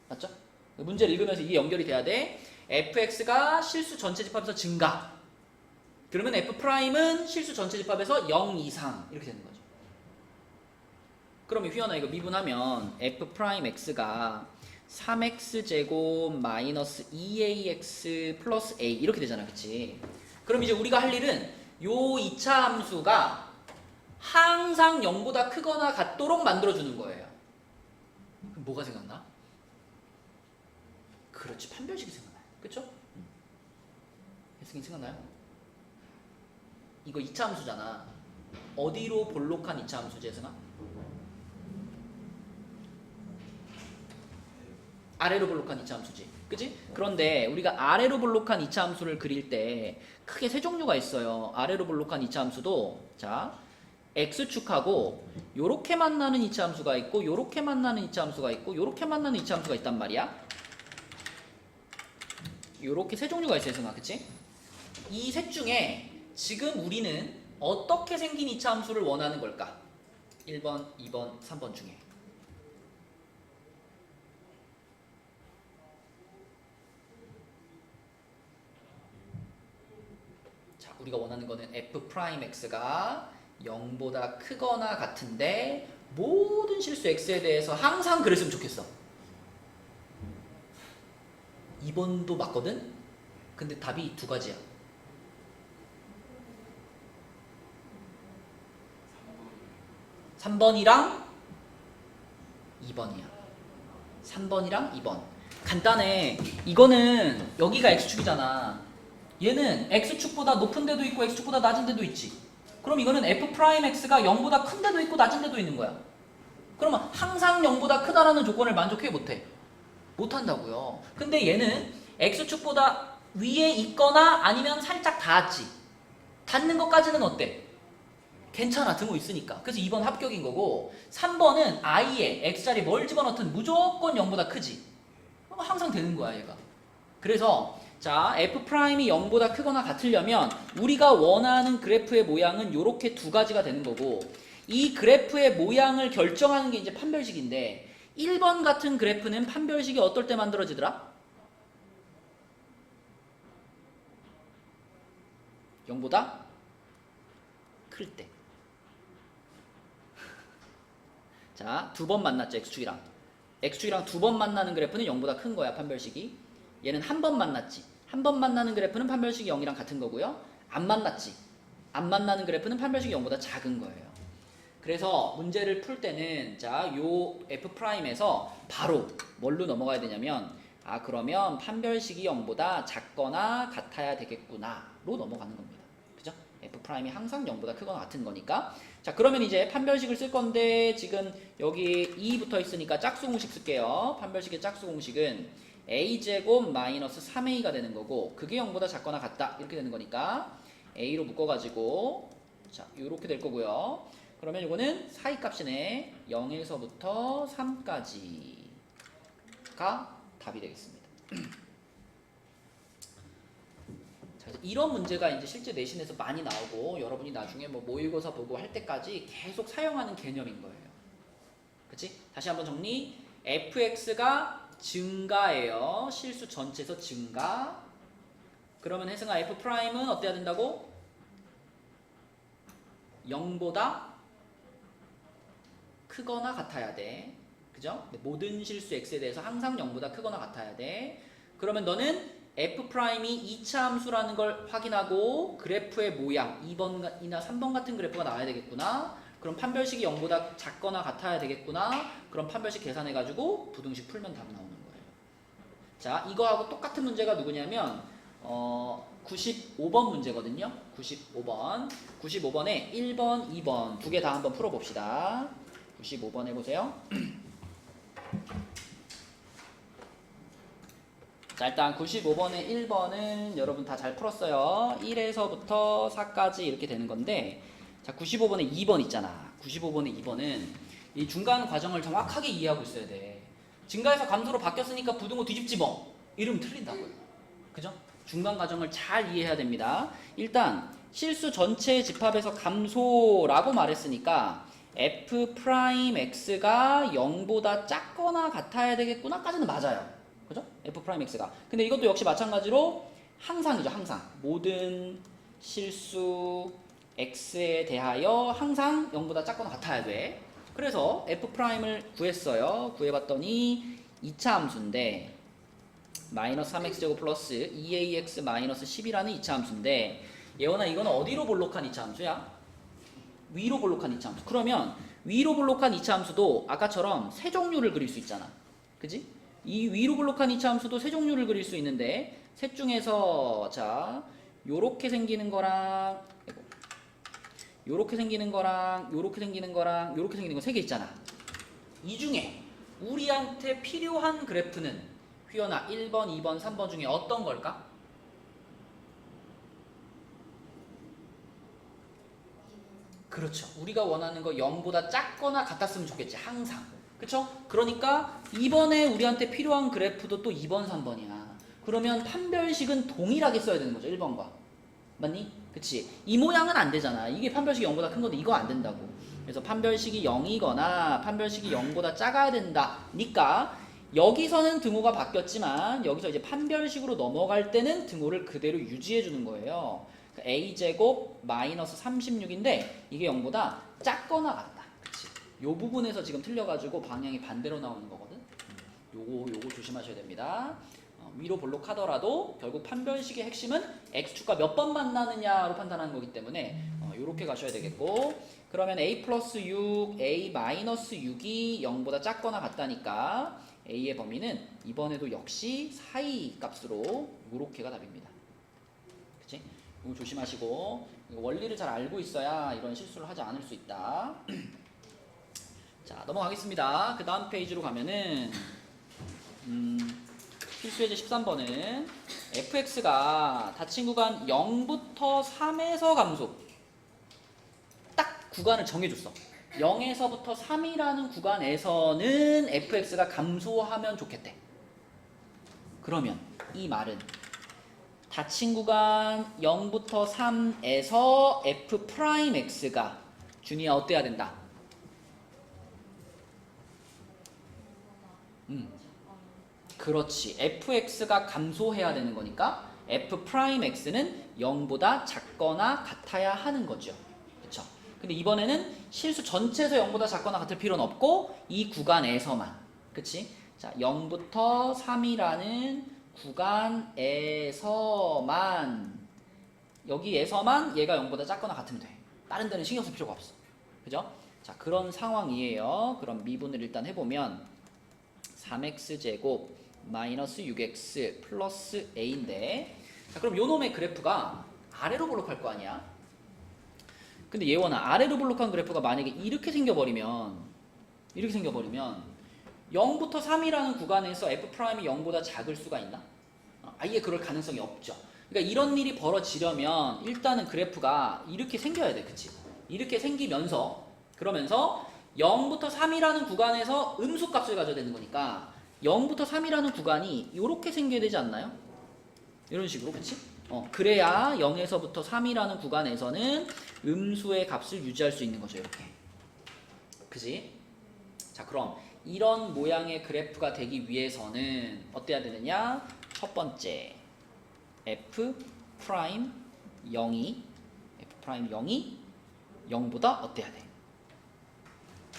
맞죠? 문제를 읽으면서 이게 연결이 돼야 돼. fx가 실수 전체 집합에서 증가. 그러면 f'은 실수 전체 집합에서 0 이상 이렇게 되는 거죠. 그러면 휘연아 이거 미분하면 f'x가 3x제곱 마이너스 2ax 플러스 a 이렇게 되잖아. 그치? 그럼 이제 우리가 할 일은 요 2차 함수가 항상 0보다 크거나 같도록 만들어주는 거예요. 그럼 뭐가 생각나? 그렇지, 판별식이 생각나요. 그쵸? 혜승이 생각나요? 이거 2차 함수잖아. 어디로 볼록한 2차 함수지, 혜승아? 아래로 볼록한 2차 함수지. 그치? 그런데 우리가 아래로 볼록한 2차 함수를 그릴 때 크게 세 종류가 있어요. 아래로 볼록한 2차 함수도 자 x축하고 요렇게 만나는 2차 함수가 있고 요렇게 만나는 2차 함수가 있고 요렇게 만나는 2차 함수가 있단 말이야. 요렇게 세 종류가 있어요, 승아. 그치? 이 셋 중에 지금 우리는 어떻게 생긴 이차 함수를 원하는 걸까? 1번, 2번, 3번 중에. 자, 우리가 원하는 거는 f'x가 0보다 크거나 같은데 모든 실수 x에 대해서 항상 그랬으면 좋겠어. 2번도 맞거든? 근데 답이 두 가지야. 3번이랑 2번이야. 3번이랑 2번. 간단해. 이거는 여기가 x축이잖아. 얘는 x축보다 높은 데도 있고 x축보다 낮은 데도 있지. 그럼 이거는 f'x가 0보다 큰 데도 있고 낮은 데도 있는 거야. 그러면 항상 0보다 크다라는 조건을 만족해 못해? 못한다고요. 근데 얘는 x축보다 위에 있거나 아니면 살짝 닿았지. 닿는 것까지는 어때? 괜찮아. 등호 있으니까. 그래서 2번 합격인 거고 3번은 i에 x자리 뭘 집어넣든 무조건 0보다 크지. 그럼 항상 되는 거야 얘가. 그래서 자 f'이 0보다 크거나 같으려면 우리가 원하는 그래프의 모양은 요렇게 두 가지가 되는 거고 이 그래프의 모양을 결정하는 게 이제 판별식인데 1번 같은 그래프는 판별식이 어떨 때 만들어지더라? 0보다 클 때. 자, 두 번 만났죠, x축이랑. x축이랑 두 번 만나는 그래프는 0보다 큰 거야, 판별식이. 얘는 한 번 만났지. 한 번 만나는 그래프는 판별식이 0이랑 같은 거고요. 안 만났지. 안 만나는 그래프는 판별식이 0보다 작은 거예요. 그래서 문제를 풀 때는 자, 요 f'에서 바로 뭘로 넘어가야 되냐면 그러면 판별식이 0보다 작거나 같아야 되겠구나로 넘어가는 겁니다. 그죠? f'이 항상 0보다 크거나 같은 거니까. 자, 그러면 이제 판별식을 쓸 건데 지금 여기 2 붙어 있으니까 짝수 공식 쓸게요. 판별식의 짝수 공식은 a제곱 마이너스 3a가 되는 거고 그게 0보다 작거나 같다 이렇게 되는 거니까 a로 묶어가지고 자, 요렇게 될 거고요. 그러면 이거는 사이값이네. 0에서부터 3까지가 답이 되겠습니다. 자, 이런 문제가 이제 실제 내신에서 많이 나오고 여러분이 나중에 뭐 모의고사 보고 할 때까지 계속 사용하는 개념인 거예요. 그치? 다시 한번 정리. fx가 증가예요. 실수 전체에서 증가. 그러면 혜승아 f'은 어때야 된다고? 0보다 크거나 같아야 돼. 그죠? 모든 실수 x에 대해서 항상 0보다 크거나 같아야 돼. 그러면 너는 f'이 2차 함수라는 걸 확인하고 그래프의 모양 2번이나 3번 같은 그래프가 나와야 되겠구나. 그럼 판별식이 0보다 작거나 같아야 되겠구나. 그럼 판별식 계산해가지고 부등식 풀면 답 나오는 거예요. 자, 이거하고 똑같은 문제가 누구냐면 95번 문제거든요. 95번. 95번에 1번, 2번 두 개 다 한번 풀어봅시다. 95번 해보세요. 자, 일단 95번에 1번은 여러분 다 잘 풀었어요. 1에서부터 4까지 이렇게 되는 건데 자, 95번에 2번 있잖아. 95번에 2번은 이 중간 과정을 정확하게 이해하고 있어야 돼. 증가에서 감소로 바뀌었으니까 부등호 뒤집지 뭐. 이러면 틀린다고요. 그죠? 중간 과정을 잘 이해해야 됩니다. 일단 실수 전체 집합에서 감소라고 말했으니까 f'x가 0보다 작거나 같아야 되겠구나까지는 맞아요. 그죠? f'x가. 근데 이것도 역시 마찬가지로 항상이죠. 항상. 모든 실수 x에 대하여 항상 0보다 작거나 같아야 돼. 그래서 f'을 구했어요. 구해봤더니 2차 함수인데 마이너스 3x제곱 플러스 2ax 마이너스 10이라는 2차 함수인데 예원아 이건 어디로 볼록한 2차 함수야? 위로 볼록한 2차 함수. 그러면 위로 볼록한 2차 함수도 아까처럼 세 종류를 그릴 수 있잖아. 그지? 이 위로 볼록한 2차 함수도 세 종류를 그릴 수 있는데 셋 중에서 자 요렇게 생기는 거랑 요렇게 생기는 거랑 요렇게 생기는 거랑 요렇게 생기는 거 세 개 있잖아. 이 중에 우리한테 필요한 그래프는 휘연아 1번, 2번, 3번 중에 어떤 걸까? 그렇죠. 우리가 원하는 거 0보다 작거나 같았으면 좋겠지. 항상. 그렇죠? 그러니까 2번에 우리한테 필요한 그래프도 또 2번, 3번이야. 그러면 판별식은 동일하게 써야 되는 거죠. 1번과. 맞니? 그치? 이 모양은 안 되잖아. 이게 판별식이 0보다 큰 건데 이거 안 된다고. 그래서 판별식이 0이거나 판별식이 0보다 작아야 된다니까 여기서는 등호가 바뀌었지만 여기서 이제 판별식으로 넘어갈 때는 등호를 그대로 유지해 주는 거예요. a제곱 마이너스 36인데 이게 0보다 작거나 같다. 그치? 요 부분에서 지금 틀려가지고 방향이 반대로 나오는 거거든. 요거 조심하셔야 됩니다. 위로 볼록하더라도 결국 판별식의 핵심은 x축과 몇 번 만나느냐로 판단하는 거기 때문에 요렇게 가셔야 되겠고 그러면 a 플러스 6, a 마이너스 6이 0보다 작거나 같다니까 a의 범위는 이번에도 역시 사이 값으로 요렇게가 답입니다. 그치? 이거 조심하시고 원리를 잘 알고 있어야 이런 실수를 하지 않을 수 있다. 자 넘어가겠습니다. 그 다음 페이지로 가면은 필수예제 13번은 fx가 닫힌 구간 0부터 3에서 감소 딱 구간을 정해줬어. 0에서부터 3이라는 구간에서는 fx가 감소하면 좋겠대. 그러면 이 말은 닫힌 구간 0부터 3에서 f'x가 준이야 어때야 된다? 그렇지. fx가 감소해야 되는 거니까 f'x는 0보다 작거나 같아야 하는 거죠. 그쵸? 근데 이번에는 실수 전체에서 0보다 작거나 같을 필요는 없고 이 구간에서만. 그치? 자, 0부터 3이라는 구간에서만 여기에서만 얘가 0보다 작거나 같으면 돼. 다른 데는 신경 쓸 필요가 없어. 그죠? 자, 그런 상황이에요. 그럼 미분을 일단 해보면 3x제곱 마이너스 6x 플러스 a인데 자 그럼 요놈의 그래프가 아래로 볼록할 거 아니야? 근데 예원아 아래로 볼록한 그래프가 만약에 이렇게 생겨버리면 0부터 3이라는 구간에서 f'이 0보다 작을 수가 있나? 아예 그럴 가능성이 없죠. 그러니까 이런 일이 벌어지려면 일단은 그래프가 이렇게 생겨야 돼. 그치? 이렇게 생기면서 그러면서 0부터 3이라는 구간에서 음수값을 가져야 되는 거니까 0부터 3이라는 구간이 이렇게 생겨야 되지 않나요? 이런 식으로 그치? 그래야 0에서부터 3이라는 구간에서는 음수의 값을 유지할 수 있는 거죠. 이렇게 그치? 자 그럼 이런 모양의 그래프가 되기 위해서는 어때야 되느냐? 첫 번째 f' 0이 0보다 어때야 돼?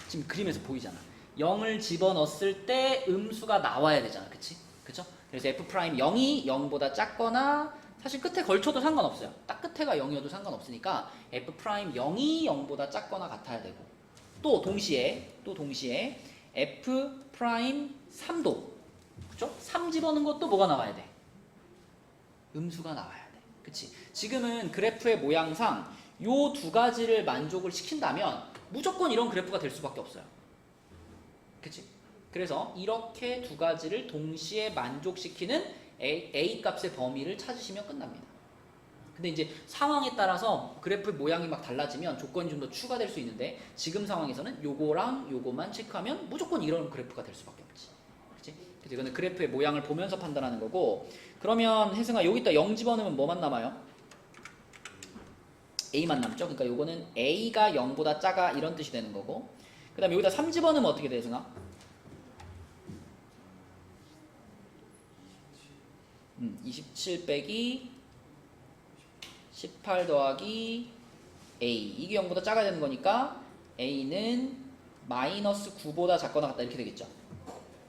지금 그림에서 보이잖아. 0을 집어넣었을 때 음수가 나와야 되잖아. 그치? 그쵸? 그래서 f'0이 0보다 작거나 사실 끝에 걸쳐도 상관없어요. 딱 끝에가 0이어도 상관없으니까 f'0이 0보다 작거나 같아야 되고 또 동시에 f'3도 그쵸? 3 집어넣은 것도 뭐가 나와야 돼? 음수가 나와야 돼. 그치? 지금은 그래프의 모양상 요 두 가지를 만족을 시킨다면 무조건 이런 그래프가 될 수밖에 없어요. 그치? 그래서 이렇게 두 가지를 동시에 만족시키는 A 값의 범위를 찾으시면 끝납니다. 근데 이제 상황에 따라서 그래프의 모양이 막 달라지면 조건이 좀 더 추가될 수 있는데 지금 상황에서는 요거랑 요거만 체크하면 무조건 이런 그래프가 될 수밖에 없지. 그치? 그래서 이거는 그래프의 모양을 보면서 판단하는 거고 그러면 혜승아 여기다 0 집어넣으면 뭐만 남아요? A만 남죠? 그러니까 요거는 A가 0보다 작아 이런 뜻이 되는 거고 그 다음에 여기다 3 집어넣으면 어떻게 돼, 혜승아? 27 빼기 18 더하기 A 이게 0보다 작아야 되는 거니까 A는 마이너스 9보다 작거나 같다 이렇게 되겠죠.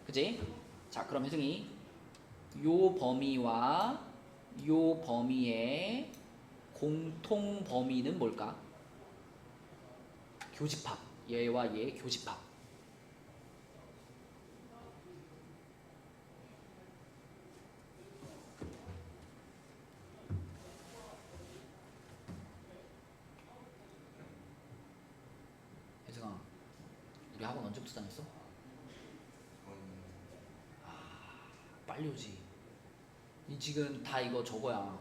그지? 자 그럼 혜승이 요 범위와 요 범위의 공통 범위는 뭘까? 교집합. 얘와 얘의 교집합. 혜승아, 우리 학원 언제부터 다녔어? 빨리 오지. 이 지금 다 이거 저거야.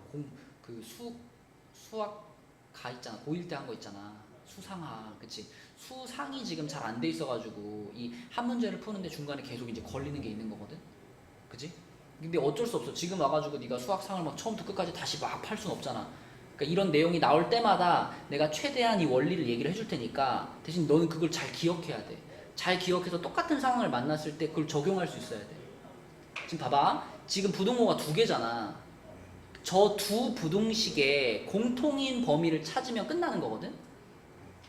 수학 가 있잖아. 고1 때 한 거 있잖아. 수상하. 그치? 수상이 지금 잘 안 돼 있어가지고 이 한 문제를 푸는데 중간에 계속 이제 걸리는 게 있는 거거든. 그치? 근데 어쩔 수 없어. 지금 와가지고 네가 수학상을 막 처음부터 끝까지 다시 막 팔 수는 없잖아. 그러니까 이런 내용이 나올 때마다 내가 최대한 이 원리를 얘기를 해줄 테니까 대신 너는 그걸 잘 기억해야 돼. 잘 기억해서 똑같은 상황을 만났을 때 그걸 적용할 수 있어야 돼. 지금 봐봐. 지금 부등호가 두 개잖아. 저 두 부등식의 공통인 범위를 찾으면 끝나는 거거든.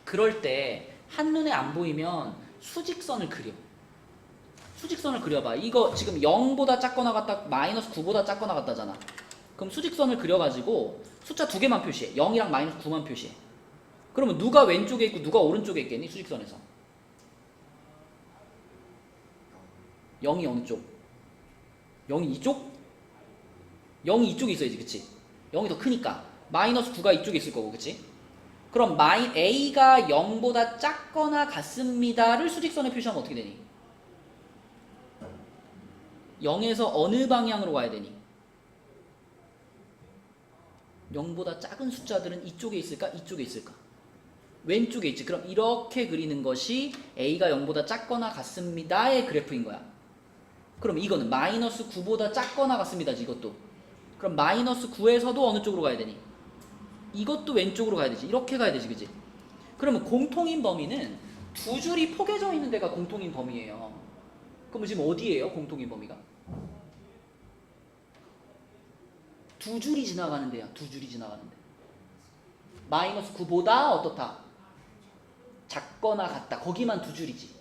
그럴 때 한눈에 안 보이면 수직선을 그려. 수직선을 그려봐. 이거 지금 0보다 작거나 같다, 마이너스 9보다 작거나 같다잖아. 그럼 수직선을 그려가지고 숫자 두 개만 표시해. 0이랑 마이너스 9만 표시해. 그러면 누가 왼쪽에 있고 누가 오른쪽에 있겠니? 수직선에서. 0이 어느 쪽? 0이 이쪽? 0이 이쪽에 있어야지, 그치? 0이 더 크니까. 마이너스 9가 이쪽에 있을 거고, 그치? 그럼 A가 0보다 작거나 같습니다를 수직선에 표시하면 어떻게 되니? 0에서 어느 방향으로 가야 되니? 0보다 작은 숫자들은 이쪽에 있을까? 이쪽에 있을까? 왼쪽에 있지. 그럼 이렇게 그리는 것이 A가 0보다 작거나 같습니다의 그래프인 거야. 그럼 이거는 마이너스 9보다 작거나 같습니다지, 이것도. 그럼 마이너스 9에서도 어느 쪽으로 가야 되니? 이것도 왼쪽으로 가야 되지. 이렇게 가야 되지, 그지? 그러면 공통인 범위는 두 줄이 포개져 있는 데가 공통인 범위예요. 그럼 지금 어디예요, 공통인 범위가? 두 줄이 지나가는 데야. 두 줄이 지나가는 데. 마이너스 9보다 어떻다? 작거나 같다. 거기만 두 줄이지.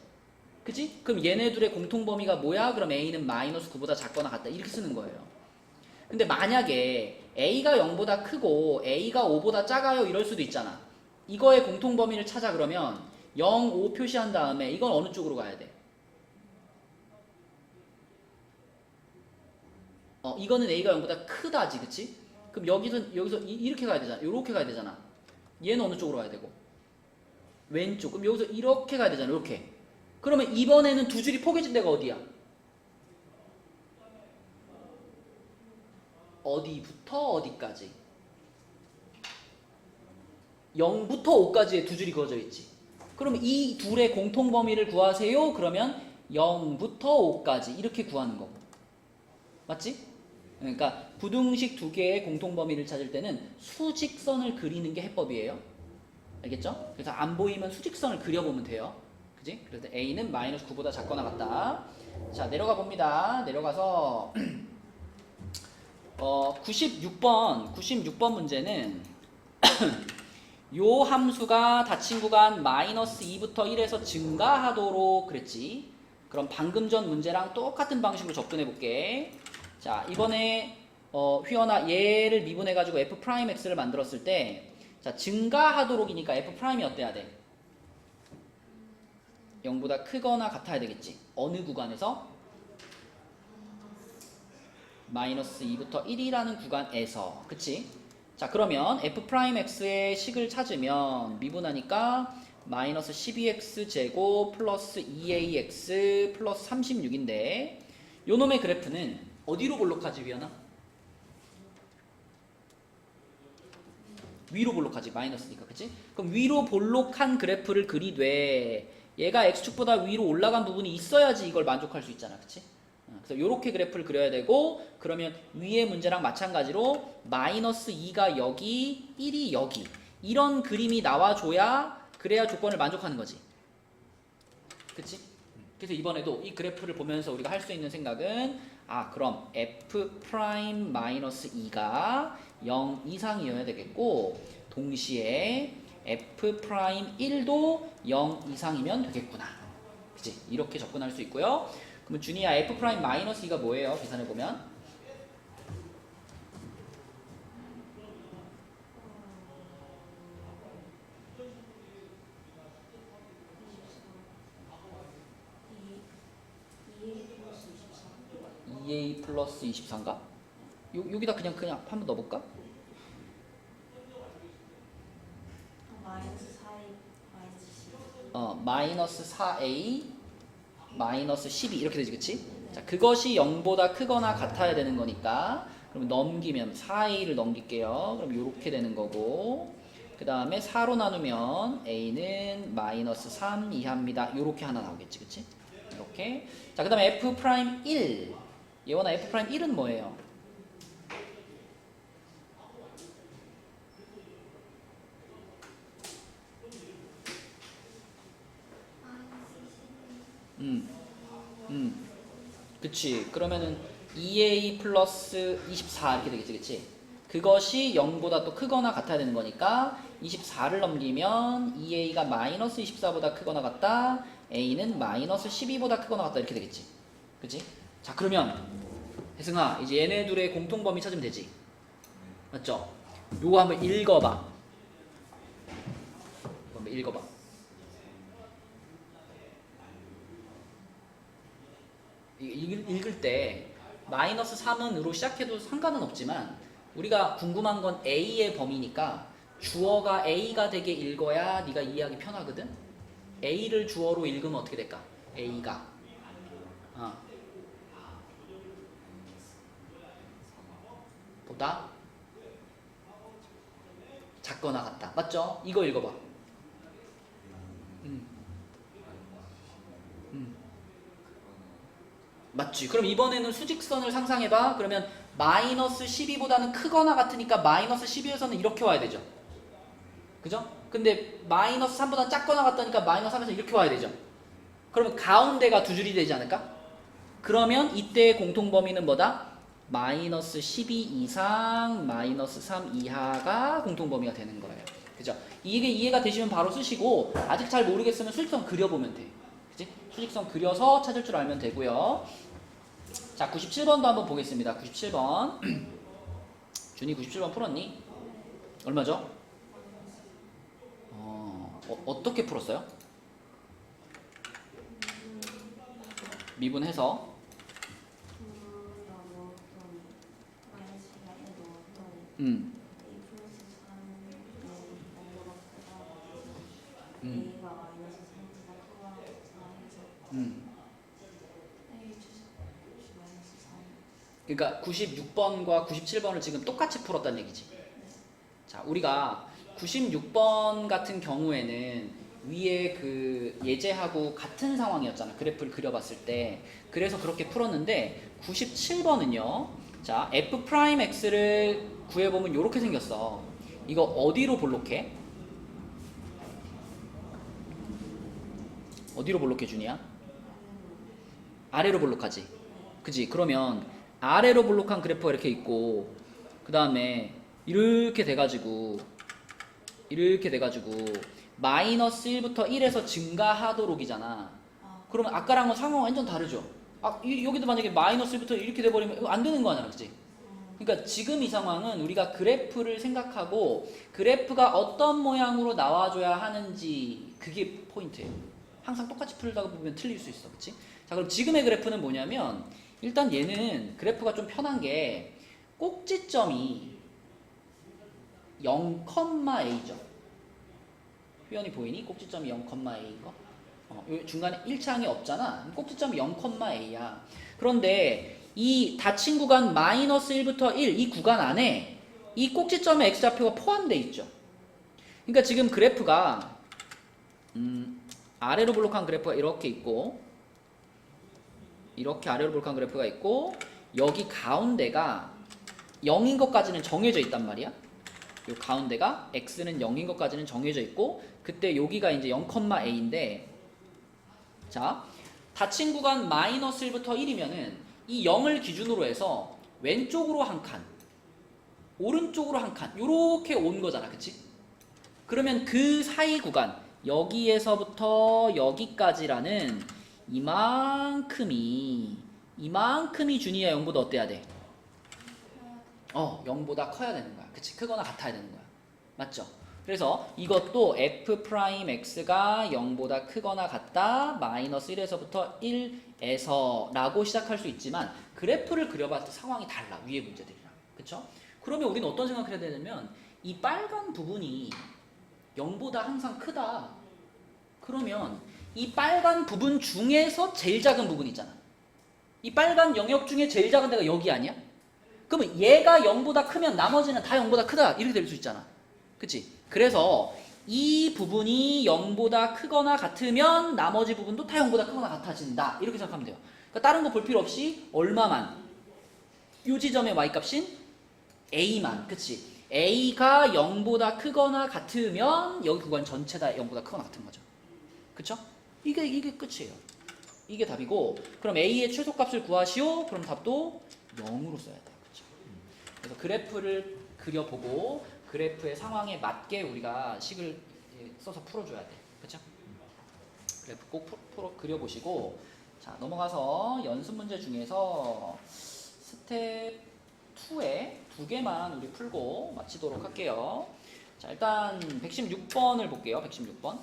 그치? 그럼 얘네들의 공통 범위가 뭐야? 그럼 A는 마이너스 9보다 작거나 같다. 이렇게 쓰는 거예요. 근데 만약에 A가 0보다 크고 A가 5보다 작아요. 이럴 수도 있잖아. 이거의 공통 범위를 찾아 그러면 0, 5 표시한 다음에 이건 어느 쪽으로 가야 돼? 이거는 A가 0보다 크다지, 그치? 그럼 여기서 이렇게 가야 되잖아. 이렇게 가야 되잖아. 얘는 어느 쪽으로 가야 되고? 왼쪽. 그럼 여기서 이렇게 가야 되잖아. 이렇게. 그러면 이번에는 두 줄이 포개진 데가 어디야? 어디부터 어디까지? 0부터 5까지의 두 줄이 그어져 있지. 그럼 이 둘의 공통 범위를 구하세요. 그러면 0부터 5까지 이렇게 구하는 거고. 맞지? 그러니까 부등식 두 개의 공통 범위를 찾을 때는 수직선을 그리는 게 해법이에요. 알겠죠? 그래서 안 보이면 수직선을 그려보면 돼요. 그지? 그래서 A는 마이너스 9보다 작거나 같다. 자, 내려가 봅니다. 내려가서 96번 문제는 요 함수가 닫힌 구간 마이너스 2부터 1에서 증가하도록 그랬지. 그럼 방금 전 문제랑 똑같은 방식으로 접근해 볼게. 자, 이번에 휘어나 얘를 미분해가지고 f'x를 만들었을 때 자, 증가하도록이니까 f'이 어때야 돼? 0보다 크거나 같아야 되겠지. 어느 구간에서? 마이너스 2부터 1이라는 구간에서. 그치? 자, 그러면 f'x의 식을 찾으면 미분하니까 마이너스 12x 제곱 플러스 2ax 플러스 36인데 요 놈의 그래프는 어디로 볼록하지, 위원아? 위로 볼록하지, 마이너스니까. 그치? 그럼 위로 볼록한 그래프를 그리되 얘가 x축보다 위로 올라간 부분이 있어야지 이걸 만족할 수 있잖아. 그치? 그래서 이렇게 그래프를 그려야 되고, 그러면 위의 문제랑 마찬가지로 마이너스 2가 여기, 1이 여기 이런 그림이 나와줘야 그래야 조건을 만족하는 거지. 그치? 그래서 이번에도 이 그래프를 보면서 우리가 할 수 있는 생각은 그럼 f'-2가 0 이상이어야 되겠고 동시에 f'1도 0 이상이면 되겠구나. 그치? 이렇게 접근할 수 있고요. 그러면 준이야 f'-2가 뭐예요? 계산해보면 2a 플러스 24인가? 여기다 그냥 한번 넣어볼까? 마이너스 4a 마이너스 12 이렇게 되지, 그치? 자, 그것이 0보다 크거나 같아야 되는 거니까 그럼 넘기면 4a를 넘길게요. 그럼 이렇게 되는 거고 그 다음에 4로 나누면 a는 마이너스 3 이하입니다. 이렇게 하나 나오겠지, 그치? 이렇게. 자, 그 다음에 f'1 예원아 f 프라임 1은 뭐예요? 그치. 그러면은 2a 플러스 24 이렇게 되겠지, 그치? 그것이 0보다 또 크거나 같아야 되는 거니까 24를 넘기면 2a가 마이너스 24보다 크거나 같다, a는 마이너스 12보다 크거나 같다 이렇게 되겠지, 그치? 자, 그러면 혜승아 이제 얘네 둘의 공통범위 찾으면 되지, 맞죠? 요거 한번 읽어봐. 한번 읽어봐. 읽을 때 마이너스 3은으로 시작해도 상관은 없지만 우리가 궁금한 건 A의 범위니까 주어가 A가 되게 읽어야 네가 이해하기 편하거든. A를 주어로 읽으면 어떻게 될까? A가 보다 작거나 같다. 맞죠? 이거 읽어봐. 맞지? 그럼 이번에는 수직선을 상상해봐. 그러면 마이너스 12보다는 크거나 같으니까 마이너스 12에서는 이렇게 와야 되죠. 그죠? 근데 마이너스 3보다 작거나 같다니까 마이너스 3에서 이렇게 와야 되죠. 그러면 가운데가 두 줄이 되지 않을까? 그러면 이때의 공통범위는 뭐다? 마이너스 12 이상 마이너스 3 이하가 공통범위가 되는 거예요. 그죠? 이게 이해가 되시면 바로 쓰시고 아직 잘 모르겠으면 수직선 그려보면 돼. 그치? 수직선 그려서 찾을 줄 알면 되고요. 자, 97번도 한번 보겠습니다. 97번. 준이 97번 풀었니? 얼마죠? 어떻게 풀었어요? 미분해서 그러니까 96번과 97번을 지금 똑같이 풀었다는 얘기지. 자, 우리가 96번 같은 경우에는 위에 그 예제하고 같은 상황이었잖아. 그래프를 그려봤을 때. 그래서 그렇게 풀었는데 97번은요. 자, f 프라임 x를 구해보면 이렇게 생겼어. 이거 어디로 볼록해? 어디로 볼록해 준이야? 아래로 볼록하지. 그지? 그러면 아래로 볼록한 그래프가 이렇게 있고 그 다음에 이렇게 돼가지고 마이너스 1부터 1에서 증가하도록이잖아. 그러면 아까랑은 상황 완전 다르죠. 여기도 만약에 마이너스 1부터 이렇게 돼버리면 이거 안 되는 거 아니야, 그치? 그러니까 지금 이 상황은 우리가 그래프를 생각하고 그래프가 어떤 모양으로 나와줘야 하는지 그게 포인트예요. 항상 똑같이 풀다가 보면 틀릴 수 있어, 그치? 자, 그럼 지금의 그래프는 뭐냐면 일단 얘는 그래프가 좀 편한 게 꼭지점이 0,a죠. 표현이 보이니? 꼭지점이 0,a인 거? 요 중간에 1차항이 없잖아. 꼭지점이 0,a야. 그런데 이 닫힌 구간 마이너스 1부터 1 이 구간 안에 이 꼭지점의 x좌표가 포함되어 있죠. 그러니까 지금 그래프가 아래로 볼록한 그래프가 이렇게 있고 이렇게 아래로 볼록한 그래프가 있고 여기 가운데가 0인 것까지는 정해져 있단 말이야. 요 가운데가 x는 0인 것까지는 정해져 있고 그때 여기가 이제 0,a인데 자, 닫힌 구간 마이너스 1부터 1이면은 이 0을 기준으로 해서 왼쪽으로 한 칸, 오른쪽으로 한 칸 요렇게 온 거잖아, 그치? 그러면 그 사이 구간 여기에서부터 여기까지라는 이만큼이 준이야 0보다 어때야 돼? 0보다 커야 되는 거야. 그치? 크거나 같아야 되는 거야. 맞죠? 그래서 이것도 f'x가 0보다 크거나 같다 마이너스 1에서부터 1에서 라고 시작할 수 있지만 그래프를 그려봤을 때 상황이 달라. 위의 문제들이랑. 그쵸? 그러면 우리는 어떤 생각을 해야 되냐면 이 빨간 부분이 0보다 항상 크다. 그러면 이 빨간 부분 중에서 제일 작은 부분 있잖아. 이 빨간 영역 중에 제일 작은 데가 여기 아니야? 그러면 얘가 0보다 크면 나머지는 다 0보다 크다. 이렇게 될 수 있잖아. 그치? 그래서 이 부분이 0보다 크거나 같으면 나머지 부분도 다 0보다 크거나 같아진다. 이렇게 생각하면 돼요. 그러니까 다른 거 볼 필요 없이 얼마만? 요 지점의 y값인 a만, 그치? a가 0보다 크거나 같으면 여기 구간 전체 다 0보다 크거나 같은 거죠. 그쵸? 이게 끝이에요. 이게 답이고, 그럼 a의 최소값을 구하시오. 그럼 답도 0으로 써야 돼요. 그쵸? 그래서 그래프를 그려보고 그래프의 상황에 맞게 우리가 식을 써서 풀어줘야 돼. 그쵸? 그래프 꼭 그려보시고, 자, 넘어가서 연습 문제 중에서 스텝 2에 2개만 우리 풀고 마치도록 할게요. 자, 일단 116번을 볼게요. 116번.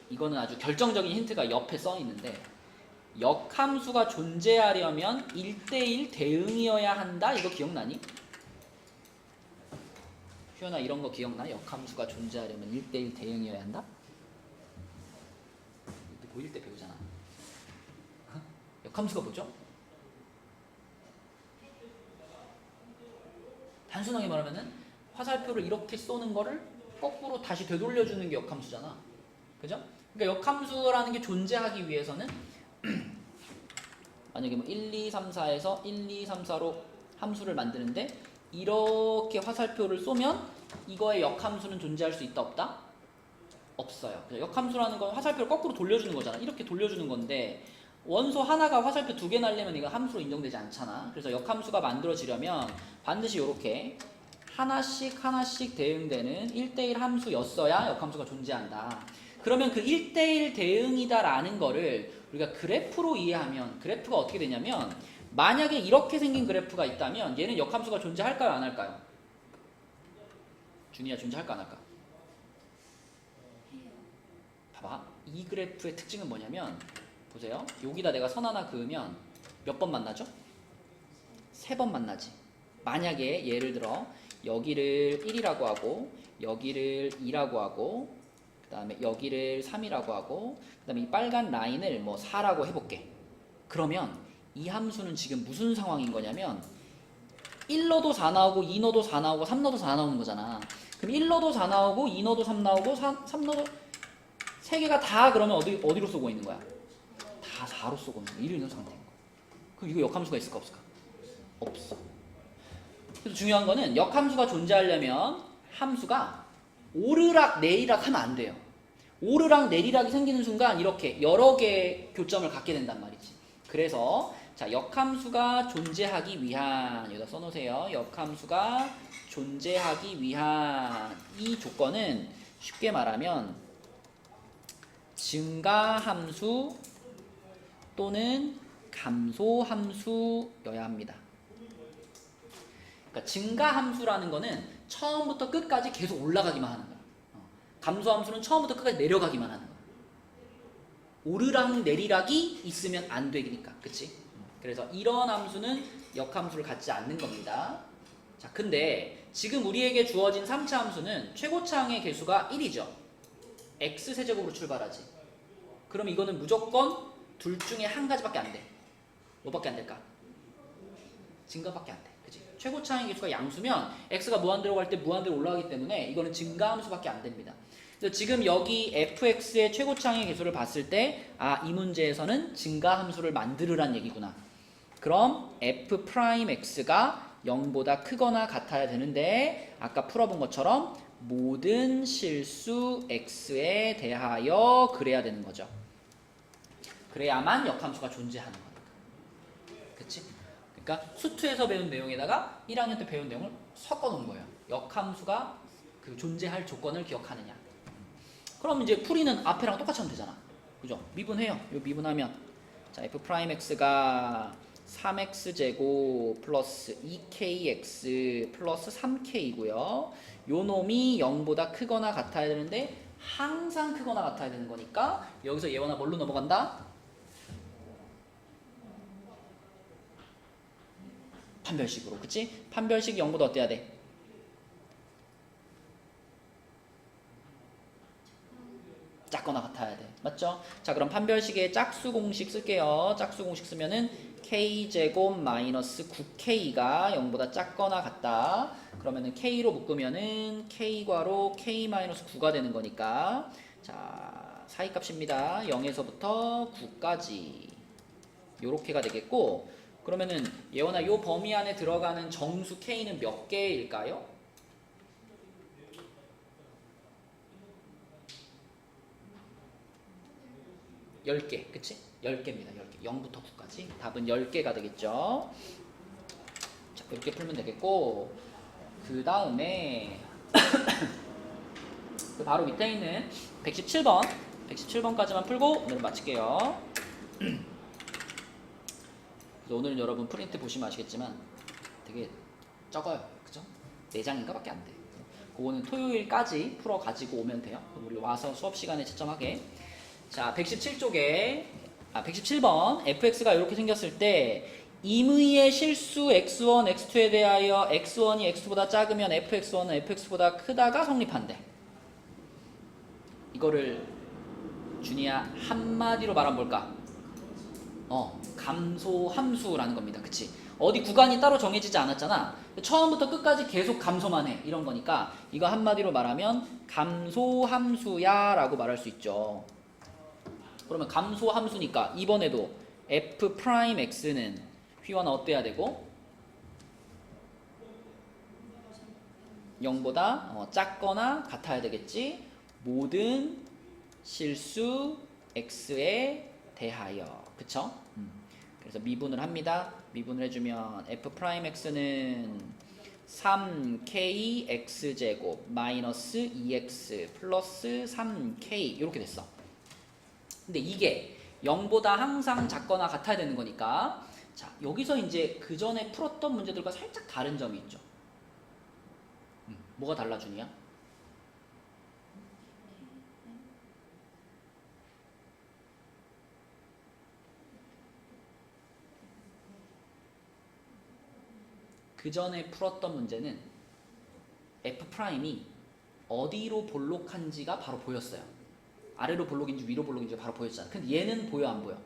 이거는 아주 결정적인 힌트가 옆에 써 있는데, 역함수가 존재하려면 1대1 대응이어야 한다. 이거 기억나니? 휴연아, 이런 거 기억나? 역함수가 존재하려면 1대1 대응이어야 한다? 고1 때 배우잖아. 역함수가 뭐죠? 단순하게 말하면은 화살표를 이렇게 쏘는 거를 거꾸로 다시 되돌려주는 게 역함수잖아. 그죠? 그러니까 역함수라는 게 존재하기 위해서는 만약에 뭐 1, 2, 3, 4에서 1, 2, 3, 4로 함수를 만드는데 이렇게 화살표를 쏘면 이거의 역함수는 존재할 수 있다 없다? 없어요. 역함수라는 건 화살표를 거꾸로 돌려주는 거잖아. 이렇게 돌려주는 건데 원소 하나가 화살표 2개 날리면 이거 함수로 인정되지 않잖아. 그래서 역함수가 만들어지려면 반드시 이렇게 하나씩 대응되는 1대1 함수였어야 역함수가 존재한다. 그러면 그 1대1 대응이다라는 거를 우리가 그래프로 이해하면 그래프가 어떻게 되냐면 만약에 이렇게 생긴 그래프가 있다면 얘는 역함수가 존재할까요? 안 할까요? 준이야, 존재할까 안 할까? 봐봐. 이 그래프의 특징은 뭐냐면 보세요. 여기다 내가 선 하나 그으면 몇 번 만나죠? 3번 만나지. 만약에 예를 들어 여기를 1이라고 하고 여기를 2라고 하고 그 다음에 여기를 3이라고 하고 그 다음에 이 빨간 라인을 뭐 4라고 해볼게. 그러면 이 함수는 지금 무슨 상황인 거냐면 1넣어도 4 나오고 2 넣어도 4 나오고 3 넣어도 4 나오는 거잖아. 그럼 1 넣어도 4 나오고 2 넣어도 3 나오고 3 넣어도 3개가 다 그러면 어디로 쏘고 있는 거야? 다 4로 쏘고 있는 거야. 1을 있는 상태인 거야. 그럼 이거 역함수가 있을까 없을까? 없어. 그래서 중요한 거는 역함수가 존재하려면 함수가 오르락 내리락 하면 안 돼요. 오르락 내리락이 생기는 순간 이렇게 여러 개의 교점을 갖게 된단 말이지. 그래서 자, 역함수가 존재하기 위한 여기다 써놓으세요. 역함수가 존재하기 위한 이 조건은 쉽게 말하면 증가함수 또는 감소함수여야 합니다. 그러니까 증가함수라는 거는 처음부터 끝까지 계속 올라가기만 하는 거야. 감소함수는 처음부터 끝까지 내려가기만 하는 거야. 오르락 내리락이 있으면 안 되니까, 그치? 그래서 이런 함수는 역함수를 갖지 않는 겁니다. 자, 근데 지금 우리에게 주어진 3차 함수는 최고차항의 개수가 1이죠. x세제곱으로 출발하지. 그럼 이거는 무조건 둘 중에 한 가지밖에 안 돼. 뭐밖에 안 될까? 증가밖에 안 돼. 그치? 최고차항의 개수가 양수면 x가 무한대로 갈 때 무한대로 올라가기 때문에 이거는 증가함수밖에 안 됩니다. 그래서 지금 여기 fx의 최고차항의 개수를 봤을 때 이 문제에서는 증가함수를 만들으란 얘기구나. 그럼 f'x가 0보다 크거나 같아야 되는데 아까 풀어본 것처럼 모든 실수 x에 대하여 그래야 되는 거죠. 그래야만 역함수가 존재하는 거니까. 그치? 그러니까 수투에서 배운 내용에다가 1학년 때 배운 내용을 섞어 놓은 거예요. 역함수가 그 존재할 조건을 기억하느냐. 그럼 이제 풀이는 앞에랑 똑같이 하면 되잖아. 그죠? 미분해요. 요 미분하면 자, f'x가 3x제곱 플러스 2kx 플러스 3k이고요. 요 놈이 0보다 크거나 같아야 되는데 항상 크거나 같아야 되는 거니까 여기서 예원아 뭘로 넘어간다? 판별식으로. 그치? 판별식이 0보다 어때야 돼? 작거나 같아야 돼. 맞죠? 자, 그럼 판별식의 짝수 공식 쓸게요. 짝수 공식 쓰면은 k제곱 마이너스 9k가 0보다 작거나 같다. 그러면은 k로 묶으면은 k괄호 k 마이너스 9가 되는 거니까 자, 사이값입니다. 0에서부터 9까지. 요렇게가 되겠고, 그러면은 예원아 요 범위 안에 들어가는 정수 K는 몇 개일까요? 10개, 그치? 10개입니다. 10개. 0부터 9까지. 답은 10개가 되겠죠. 자, 이렇게 풀면 되겠고, 그 다음에 그 바로 밑에 있는 117번까지만 풀고 오늘 마칠게요. 그래서 오늘은 여러분 프린트 보시면 아시겠지만 되게 적어요. 그죠? 4장인가 밖에 안 돼. 그거는 토요일까지 풀어 가지고 오면 돼요. 우리 와서 수업 시간에 채점하게. 자, 117번 fx가 이렇게 생겼을 때 임의의 실수 x1, x2에 대하여 x1이 x2보다 작으면 fx1은 fx보다 크다가 성립한대. 이거를 준이야 한마디로 말하면 뭘까? 감소함수라는 겁니다. 그치? 어디 구간이 따로 정해지지 않았잖아. 처음부터 끝까지 계속 감소만 해. 이런 거니까 이거 한마디로 말하면 감소함수야 라고 말할 수 있죠. 그러면 감소함수니까 이번에도 f'x는 휘원은 어때야 되고 0보다 작거나 같아야 되겠지. 모든 실수 x에 대하여. 그쵸? 그래서 미분을 합니다. 미분을 해주면 f'x는 3kx제곱 마이너스 2x 플러스 3k 이렇게 됐어. 근데 이게 0보다 항상 작거나 같아야 되는 거니까, 자, 여기서 이제 그 전에 풀었던 문제들과 살짝 다른 점이 있죠. 뭐가 달라, 준이야? 그 전에 풀었던 문제는 F'이 어디로 볼록한지가 바로 보였어요. 아래로 볼록인지 위로 볼록인지 바로 보였잖아. 근데 얘는 보여, 안 보여?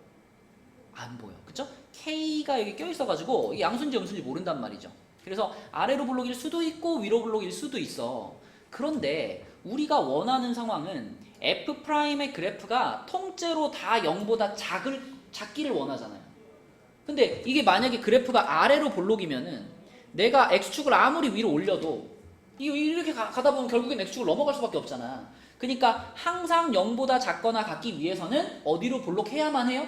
안 보여. 그쵸? K가 여기 껴있어가지고 이게 양수인지 음수인지 모른단 말이죠. 그래서 아래로 볼록일 수도 있고 위로 볼록일 수도 있어. 그런데 우리가 원하는 상황은 F'의 그래프가 통째로 다 0보다 작기를 원하잖아요. 근데 이게 만약에 그래프가 아래로 볼록이면은 내가 X축을 아무리 위로 올려도 이렇게 가다 보면 결국엔 X축을 넘어갈 수밖에 없잖아. 그러니까 항상 0보다 작거나 같기 위해서는 어디로 볼록해야만 해요?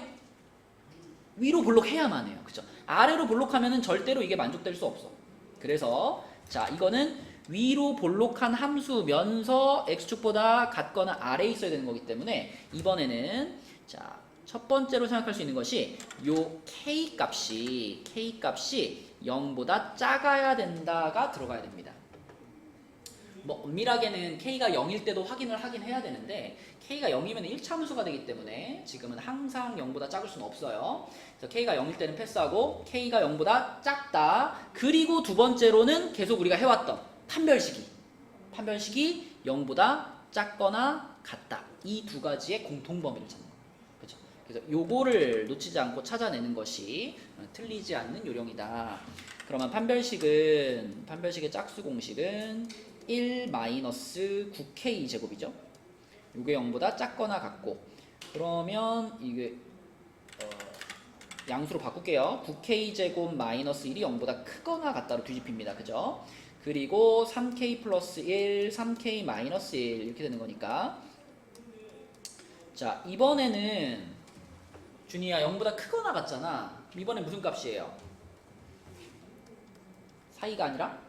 위로 볼록해야만 해요. 그죠? 아래로 볼록하면은 절대로 이게 만족될 수 없어. 그래서 자, 이거는 위로 볼록한 함수면서 X축보다 같거나 아래에 있어야 되는 거기 때문에 이번에는 자, 첫 번째로 생각할 수 있는 것이 요 K값이 0보다 작아야 된다가 들어가야 됩니다. 뭐 엄밀하게는 K가 0일 때도 확인을 하긴 해야 되는데 K가 0이면 1차 함수가 되기 때문에 지금은 항상 0보다 작을 수는 없어요. 그래서 K가 0일 때는 패스하고 K가 0보다 작다. 그리고 두 번째로는 계속 우리가 해왔던 판별식이 0보다 작거나 같다. 이 두 가지의 공통범위를 찾는 거예요. 그렇죠? 그래서 요거를 놓치지 않고 찾아내는 것이 틀리지 않는 요령이다. 그러면 판별식의 짝수 공식은 1-9k 제곱이죠. 이게 0보다 작거나 같고, 그러면 이게 양수로 바꿀게요. 9k 제곱 마이너스 1이 0보다 크거나 같다로 뒤집힙니다. 그죠? 그리고 3k 플러스 1, 3k 마이너스 1 이렇게 되는 거니까, 자, 이번에는 준이야 0보다 크거나 같잖아. 이번엔 무슨 값이에요? 사이가 아니라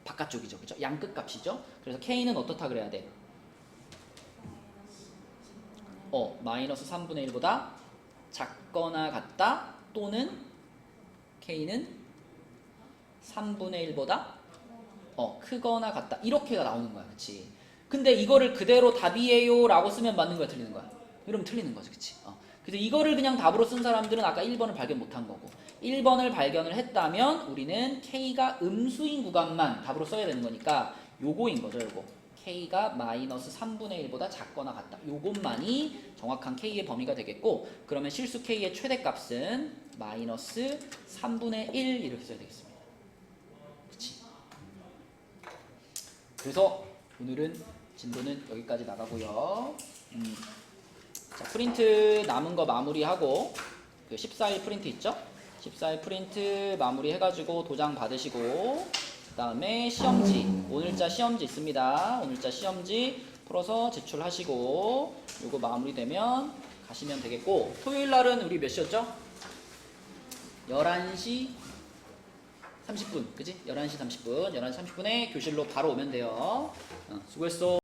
바깥쪽이죠. 그죠? 양끝 값이죠. 그래서 K는 어떻다 그래야 돼? 마이너스 3분의 1보다 작거나 같다, 또는 K는 3분의 1보다 크거나 같다. 이렇게가 나오는 거야. 그치? 근데 이거를 그대로 답이에요 라고 쓰면 맞는 거야, 틀리는 거야? 이러면 틀리는 거지. 그치? 그래서 이거를 그냥 답으로 쓴 사람들은 아까 1번을 발견 못한 거고, 1번을 발견을 했다면 우리는 K가 음수인 구간만 답으로 써야 되는 거니까 요거인 거죠. 요거 K가 마이너스 3분의 1보다 작거나 같다. 요것만이 정확한 K의 범위가 되겠고, 그러면 실수 K의 최대값은 마이너스 3분의 1 이렇게 써야 되겠습니다. 그치? 그래서 오늘은 진도는 여기까지 나가고요. 자, 프린트 남은 거 마무리하고 그 14일 프린트 있죠? 14일 프린트 마무리 해가지고 도장 받으시고 그 다음에 시험지, 오늘자 시험지 있습니다. 오늘자 시험지 풀어서 제출하시고 요거 마무리되면 가시면 되겠고, 토요일 날은 우리 몇 시였죠? 11시 30분, 그지? 11시 30분, 11시 30분에 교실로 바로 오면 돼요. 수고했어.